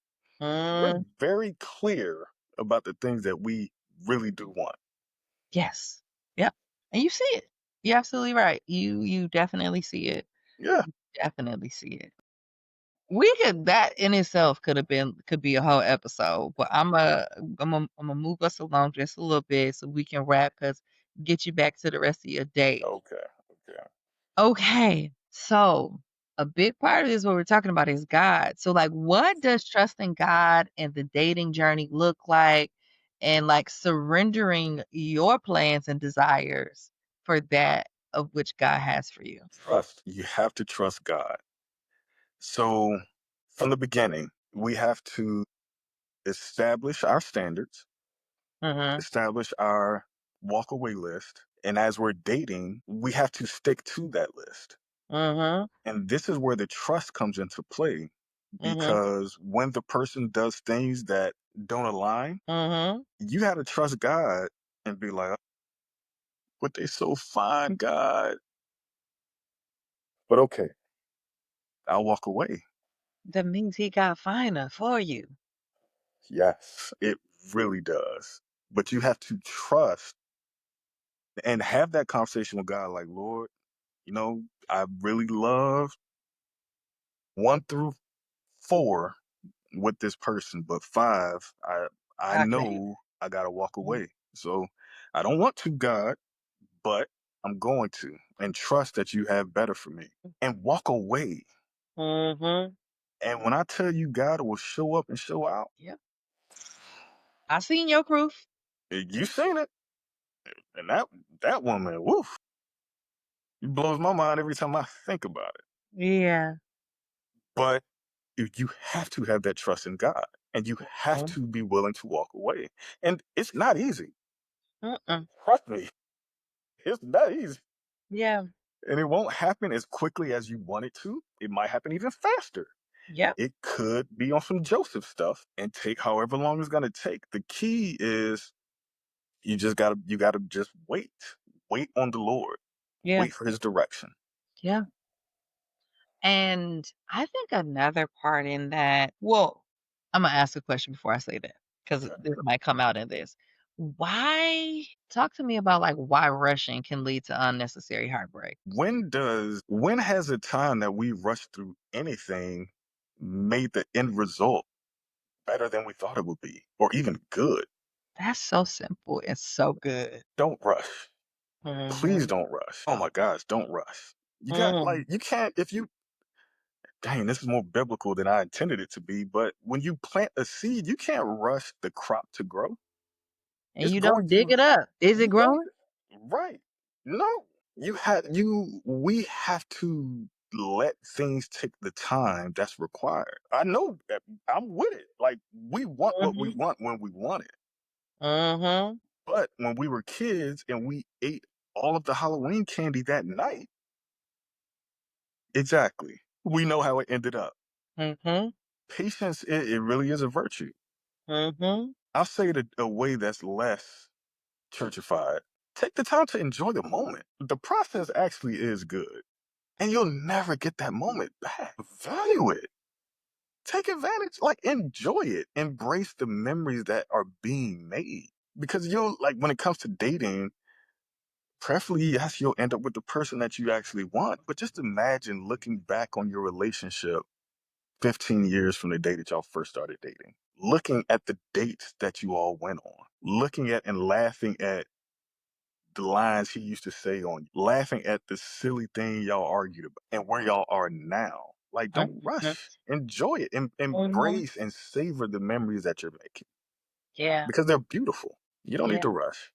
We're Mm, very clear about the things that we really do want. yes. Yep. And you see it. You're absolutely right. You definitely see it. Yeah. Definitely see it. We could that in itself could be a whole episode, but I'm gonna move us along just a little bit so we can wrap because get you back to the rest of your day. Okay. Okay. Okay, so a big part of this, what we're talking about is God. So, like, what does trusting God and the dating journey look like? And like surrendering your plans and desires for that of which God has for you. Trust. You have to trust God. So from the beginning, we have to establish our standards, Mm-hmm. establish our walk away list. And as we're dating, we have to stick to that list. Mm-hmm. And this is where the trust comes into play Mm-hmm. because when the person does things that don't align, Mm-hmm. you got to trust God and be like, but they so fine, God. But okay, I'll walk away. That means he got finer for you. Yes, it really does. But you have to trust and have that conversation with God like, Lord, I really love 1 through 4 with this person, but 5, I I can't. know I gotta walk away. So I don't want to, God, but I'm going to and trust that you have better for me and walk away. Mm-hmm. And when I tell you God will show up and show out, Yep. I seen your proof. you seen it. And that woman, woof, it blows my mind every time I think about it. Yeah. But you have to have that trust in God, and you have Mhm. to be willing to walk away. And it's not easy. Mm-mm. Trust me, it's not easy. Yeah. And it won't happen as quickly as you want it to. It might happen even faster. Yep. It could be on some Joseph stuff and take however long it's gonna take. The key is you gotta just wait. Wait on the Lord. Yeah. Wait for his direction. Yeah. And I think another part in that, well, I'm gonna ask a question before I say that because Okay. this might come out in this. Why? Talk to me about like why rushing can lead to unnecessary heartbreak. When has a time that we rushed through anything made the end result better than we thought it would be, or even good? That's so simple. It's so good. Don't rush. Please Mhm. don't rush. Oh my gosh, don't rush. Mm. You can't, if you, dang, this is more biblical than I intended it to be, but when you plant a seed, you can't rush the crop to grow. And It's you going don't dig to, it up. Is it you don't, growing? right. No, we have to let things take the time that's required. I know that I'm with it. Like, we want what we Mhm. want when we want it. Mhm. But when we were kids and we ate all of the Halloween candy that night, exactly. We know how it ended up. Mhm. Patience, it really is a virtue. Mhm. I'll say it a way that's less churchified. Take the time to enjoy the moment. The process actually is good. And you'll never get that moment back. Value it. Take advantage, like enjoy it. Embrace the memories that are being made. Because you'll like when it comes to dating, preferably yes, you'll end up with the person that you actually want. But just imagine looking back on your relationship 15 years from the day that y'all first started dating. Looking at the dates that you all went on. Looking at and laughing at the lines he used to say on you, laughing at the silly thing y'all argued about and where y'all are now. Like, don't Mhm. rush. Enjoy it. Mhm. Embrace and savor the memories that you're making Yeah. because they're beautiful. You don't need Yeah. to rush.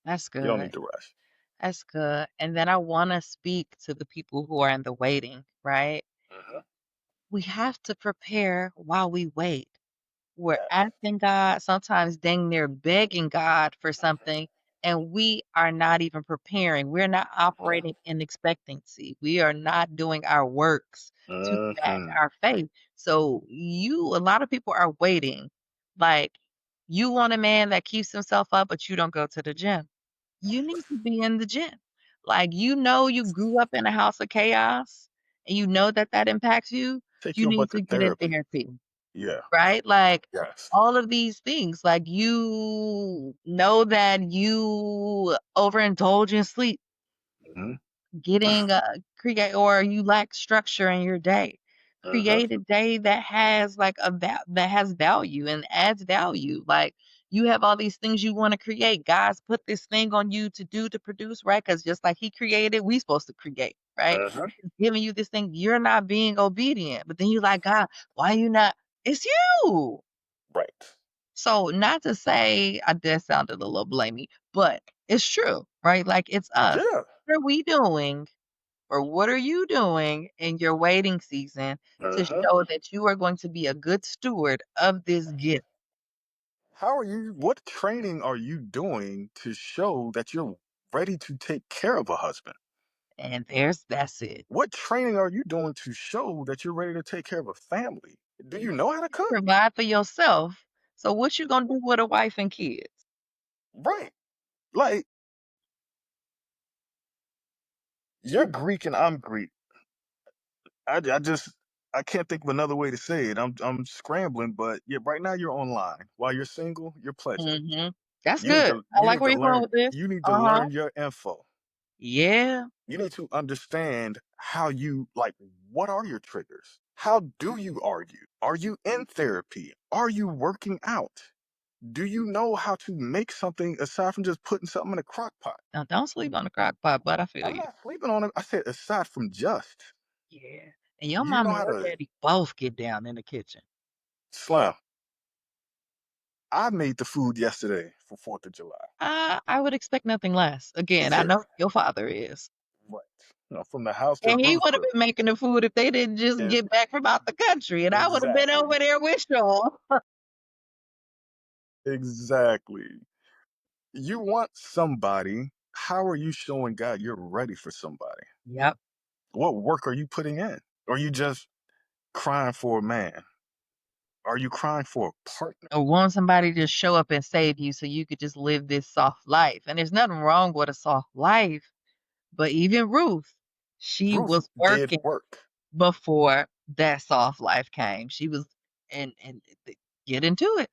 That's You don't good. need to rush. That's good. And then I want to speak to the people who are in the waiting, right? Mhm. We have to prepare while we wait. We're Yes. asking God, sometimes dang near begging God for something, and we are not even preparing. We're not Mhm. operating in expectancy. We are not doing our works to back Mhm. our faith. So a lot of people are waiting. Like you want a man that keeps himself up, but you don't go to the gym. You need to be in the gym. Like, you grew up in a house of chaos and you know that that impacts you. Take You your need butt to to get in therapy. therapy, Yeah. right? Like, Yes. all of these things, like, you know that you overindulge in sleep, Mhm. getting, create or you lack structure in your day. Mhm. Create a day that has, like, that has value and adds value. Like, you have all these things you wanna create. God's put this thing on you to do, to produce, right? Because just like He created, we supposed to create, right? Mhm. He's giving you this thing, you're not being obedient, but then you like, "God, why you not?" It's you! Right. So, not to say that sounded a little blamey, but it's true, right? Like, it's us. Yeah. What are we doing, or what are you doing in your waiting season to Mhm. show that you are going to be a good steward of this gift? What training are you doing to show that you're ready to take care of a husband? And that's it. What training are you doing to show that you're ready to take care of a family? Do you know how to cook? Provide for yourself. So what you gonna do with a wife and kids? Right. Like, you're Greek and I'm Greek. I just I can't think of another way to say it. I'm scrambling, but yeah, right now you're online. While you're single, you're pledging. Mhm. That's good. I You like need where to you're going learn with this. you need to Uh-huh. learn your info. Yeah. You need to understand how you like what are your triggers? How do you argue? Are you in therapy? Are you working out? Do you know how to make something aside from just putting something in a crock pot? Now don't sleep on the crock pot, but I feel I'm you. not sleeping on it. I said aside from just. Yeah. And your You mom know and how your to daddy both get down in the kitchen. slam. I made the food yesterday for 4th of July. I would expect nothing less. Again, I Yeah. know your father is. Right. From the house to And he would have rooster. been making the food if they didn't just It, get back from out the country, and I would have been exactly. over there with y'all. Exactly. You want somebody. How are you showing God you're ready for somebody? Yep. What work are you putting in? Are you just crying for a man? Are you crying for a partner? Or want somebody to show up and save you so you could just live this soft life. And there's nothing wrong with a soft life, but even Ruth, she Ruth was did working work. before that soft life came. She was and get into it.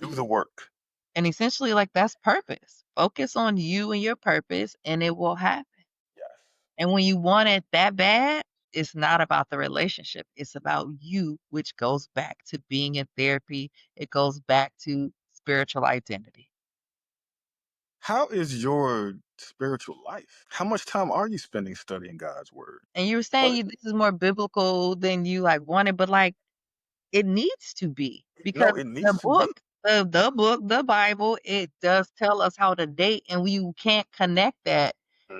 Do the work. And essentially, like, that's purpose. Focus on you and your purpose, and it will happen. Yes. And when you want it that bad, it's not about the relationship. It's about you, which goes back to being in therapy. It goes back to spiritual identity. How is your spiritual life? How much time are you spending studying God's word? And you were saying What? this is more biblical than you like wanted, but like it needs to be because No, it the needs to book, be. the Bible, it does tell us how to date, and you can't connect that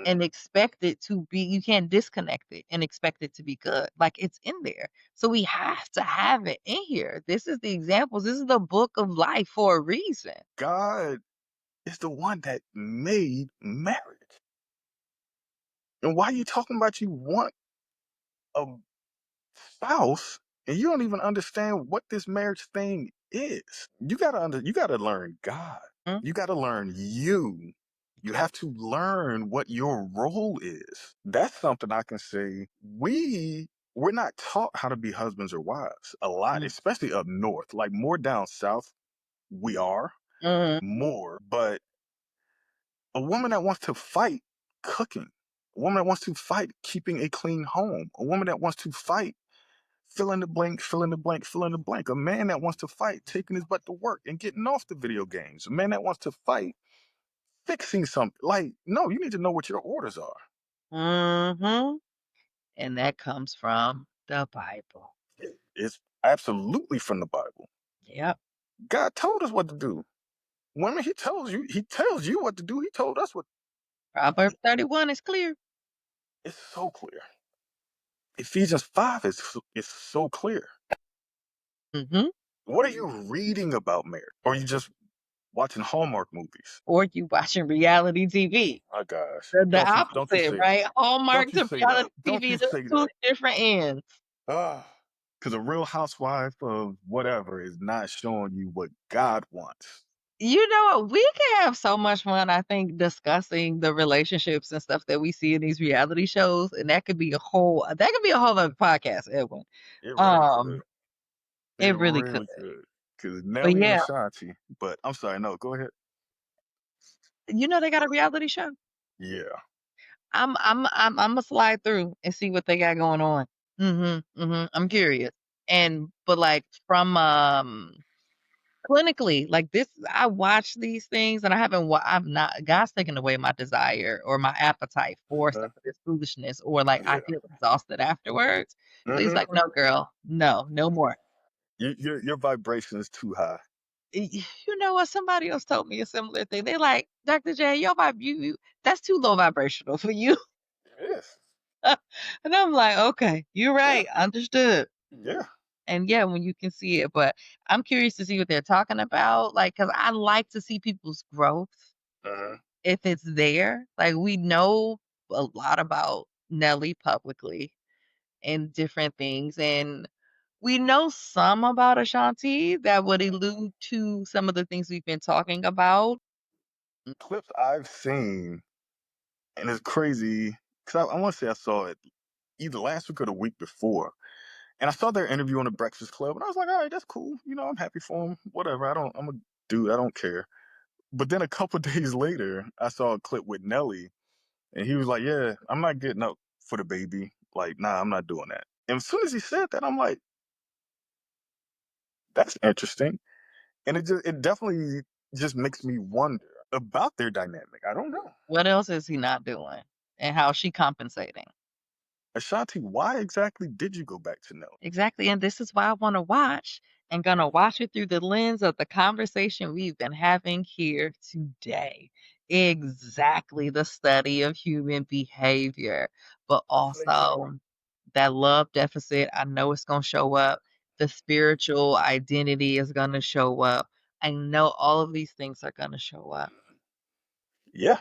and Mhm. expect it to be. You can't disconnect it and expect it to be good. Like it's in there, so we have to have it in here. This is the examples. This is the book of life for a reason. God is the one that made marriage. And why are you talking about you want a spouse and you don't even understand what this marriage thing is? You gotta learn God. You gotta learn you. You have to learn what your role is. That's something I can say. We're not taught how to be husbands or wives a lot, Mhm. especially up north. Like more down south, we are Mhm. more. But a woman that wants to fight cooking, a woman that wants to fight keeping a clean home, a woman that wants to fight fill in the blank, fill in the blank, fill in the blank, a man that wants to fight taking his butt to work and getting off the video games, a man that wants to fight fixing something. Like, no, you need to know what your orders are. Mhm. And that comes from the Bible. It's absolutely from the Bible. Yep. God told us what to do. Women, he tells you what to do. He told us what. Proverbs 31 is clear. It's so clear. Ephesians 5 is so clear. Mhm. What are you reading about marriage? Or are you just watching Hallmark movies? Or you watching reality TV. My gosh. The Don't you opposite, say that. right? Hallmark Don't you to say that. reality Don't TV, you they're say 2 that. different ends. Ah. Because a real housewife of whatever is not showing you what God wants. You know what? We can have so much fun, I think, discussing the relationships and stuff that we see in these reality shows, and that could be a whole other podcast, Edwin. It really could. Um, It it really could. really could. Because But Nelly and yeah, Ashanti, but I'm sorry, no, go ahead. you know they got a reality show? Yeah. Imma slide through and see what they got going on. Mhm, mhm, I'm curious. But, like, from, clinically, like, this I watch these things, and I've not God's taken away my desire or my appetite for some Uh, of this foolishness, or, like, I yeah. feel exhausted afterwards. So he's Hmm. like, "No, girl. No, no more." Your vibration is too high. You know what? Somebody else told me a similar thing. They like, "Dr. J, your you that's too low vibrational for you." It is. And I'm like, "Okay, you're Yeah. right, understood." Yeah. And yeah, when you can see it, but I'm curious to see what they're talking about, like, cause I like to see people's growth Uh-huh. if it's there. Like, we know a lot about Nelly publicly and different things, and we know some about Ashanti that would allude to some of the things we've been talking about. Clips I've seen, and it's crazy, because I want to say I saw it either last week or the week before. And I saw their interview on the Breakfast Club, and I was like, all right, that's cool. I'm happy for him. Whatever. I'm a dude. I don't care. But then a couple days later, I saw a clip with Nelly, and he was like, yeah, I'm not getting up for the baby. Like, nah, I'm not doing that. And as soon as he said that, I'm like, that's interesting. And it definitely just makes me wonder about their dynamic. I don't know. What else is he not doing? And how is she compensating? Ashanti, why exactly did you go back to Nelly? Exactly, and this is why I wanna watch and gonna watch it through the lens of the conversation we've been having here today. exactly the study of human behavior, but Just make sure. also that love deficit, I know it's gonna show up. The spiritual identity is gonna show up. I know all of these things are gonna show up. Yeah,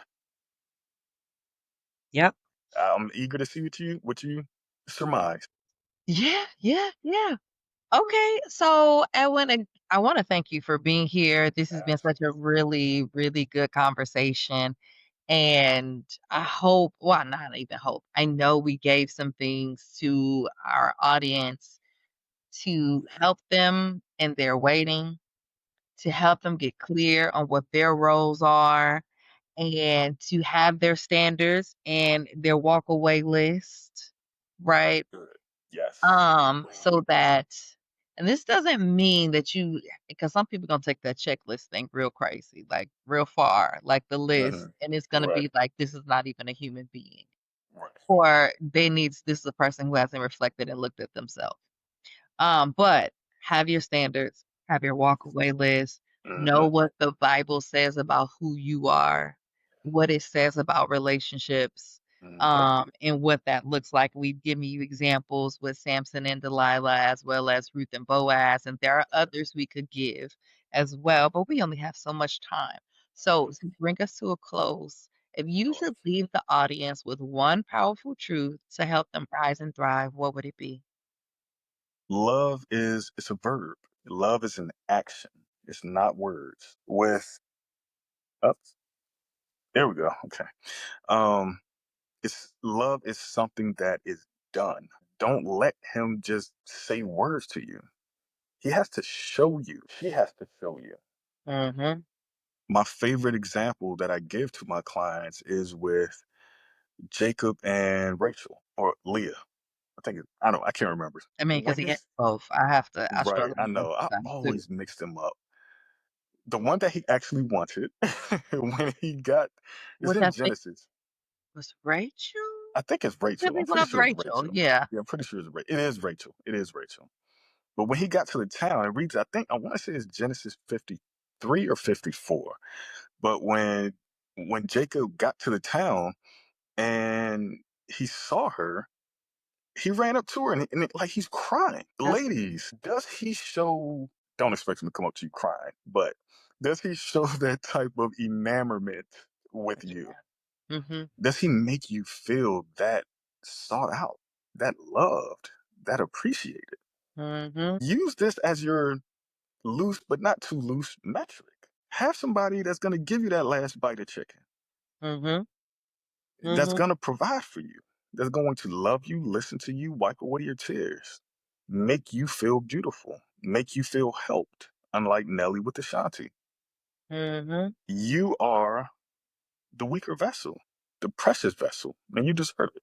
Yep. I'm eager to see what you surmise. Yeah, yeah, yeah. Okay, so I want to thank you for being here. This has been such a Absolutely. really, really good conversation. And I hope, well, not even hope, I know we gave some things to our audience to help them in their waiting, to help them get clear on what their roles are, and to have their standards and their walk away list, right? Good. Yes. So that, and this doesn't mean that you, because some people gonna take that checklist thing real crazy, like real far, like the list, Hmm. and it's gonna Right. be like this is not even a human being, Right. or they needs this is a person who hasn't reflected and looked at themselves. But have your standards, have your walk away list, know Hmm. what the Bible says about who you are, what it says about relationships, Hmm. and what that looks like. We've given you examples with Samson and Delilah, as well as Ruth and Boaz, and there are others we could give as well, but we only have so much time. So to bring us to a close, if you should leave the audience with one powerful truth to help them rise and thrive, what would it be? Love is it's a verb. Love is an action. It's not words. With up there we go. Okay. Um it's love is something that is done. Don't let him just say words to you. He has to show you. She has to show you. Mm-hmm. My favorite example that I give to my clients is with Jacob and Rachel or Leah. I don't I can't remember. I mean, because When he had his both. I right, struggle I with both know. I of them too. always mix them up. The one that he actually wanted when he got it's Which in I think Genesis. was Rachel? I think it's Rachel. Really I'm pretty loved sure it's Rachel, Rachel. yeah. Yeah, I'm pretty sure it is Rachel. It is Rachel. But when he got to the town, it reads, I think I want to say it's Genesis 53 or 54. But when Jacob got to the town and he saw her, he ran up to her like he's crying. That's Ladies, does he show? Don't expect him to come up to you crying, but does he show that type of enamorment with you? mm-hmm. Does he make you feel that sought out, that loved, that appreciated? Mm-hmm. Use this as your loose but not too loose metric. Have somebody that's going to give you that last bite of chicken, Mm-hmm. that's Mm-hmm. going to provide for you, that's going to love you, listen to you, wipe away your tears, make you feel beautiful, make you feel helped, unlike Nelly with Ashanti. Mm-hmm. You are the weaker vessel, the precious vessel, and you deserve it.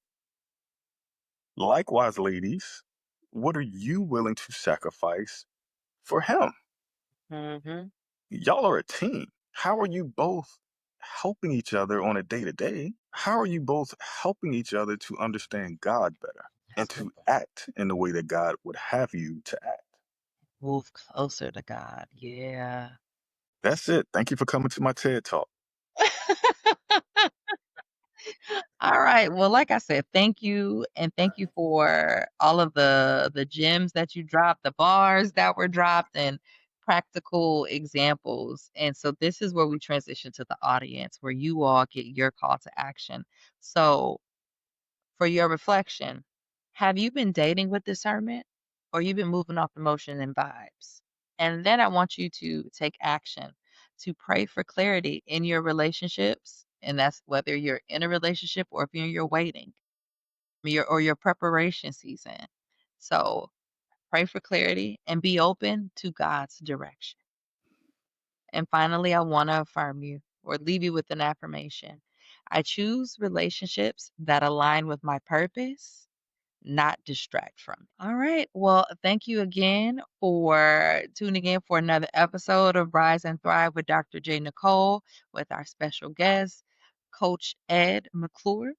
Likewise, ladies, what are you willing to sacrifice for him? Mm-hmm. Y'all are a team. How are you both helping each other on a day to day? How are you both helping each other to understand God better and That's to good. act in the way that God would have you to act? Move closer to God. Yeah. That's it. Thank you for coming to my TED Talk. All right. Well, like I said, thank you, and thank you for all of the gems that you dropped, the bars that were dropped, and practical examples. And so this is where we transition to the audience, where you all get your call to action. So for your reflection, have you been dating with discernment, or you been moving off emotion and vibes? And then I want you to take action to pray for clarity in your relationships, and that's whether you're in a relationship or if you're waiting, or your preparation season. So pray for clarity and be open to God's direction. And finally, I want to affirm you or leave you with an affirmation. I choose relationships that align with my purpose, not distract from it. All right. Well, thank you again for tuning in for another episode of Rise and Thrive with Dr. J. Nicole with our special guest, Coach Ed McClure.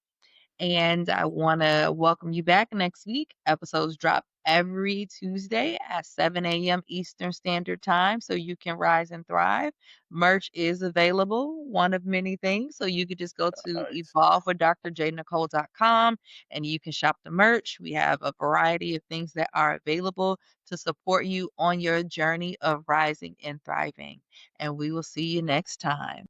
And I want to welcome you back next week. Episodes drop every Tuesday at 7 a.m. Eastern Standard Time so you can rise and thrive. Merch is available, one of many things. So you could just go to Nice. evolvewithdrjnicole.com and you can shop the merch. We have a variety of things that are available to support you on your journey of rising and thriving. And we will see you next time.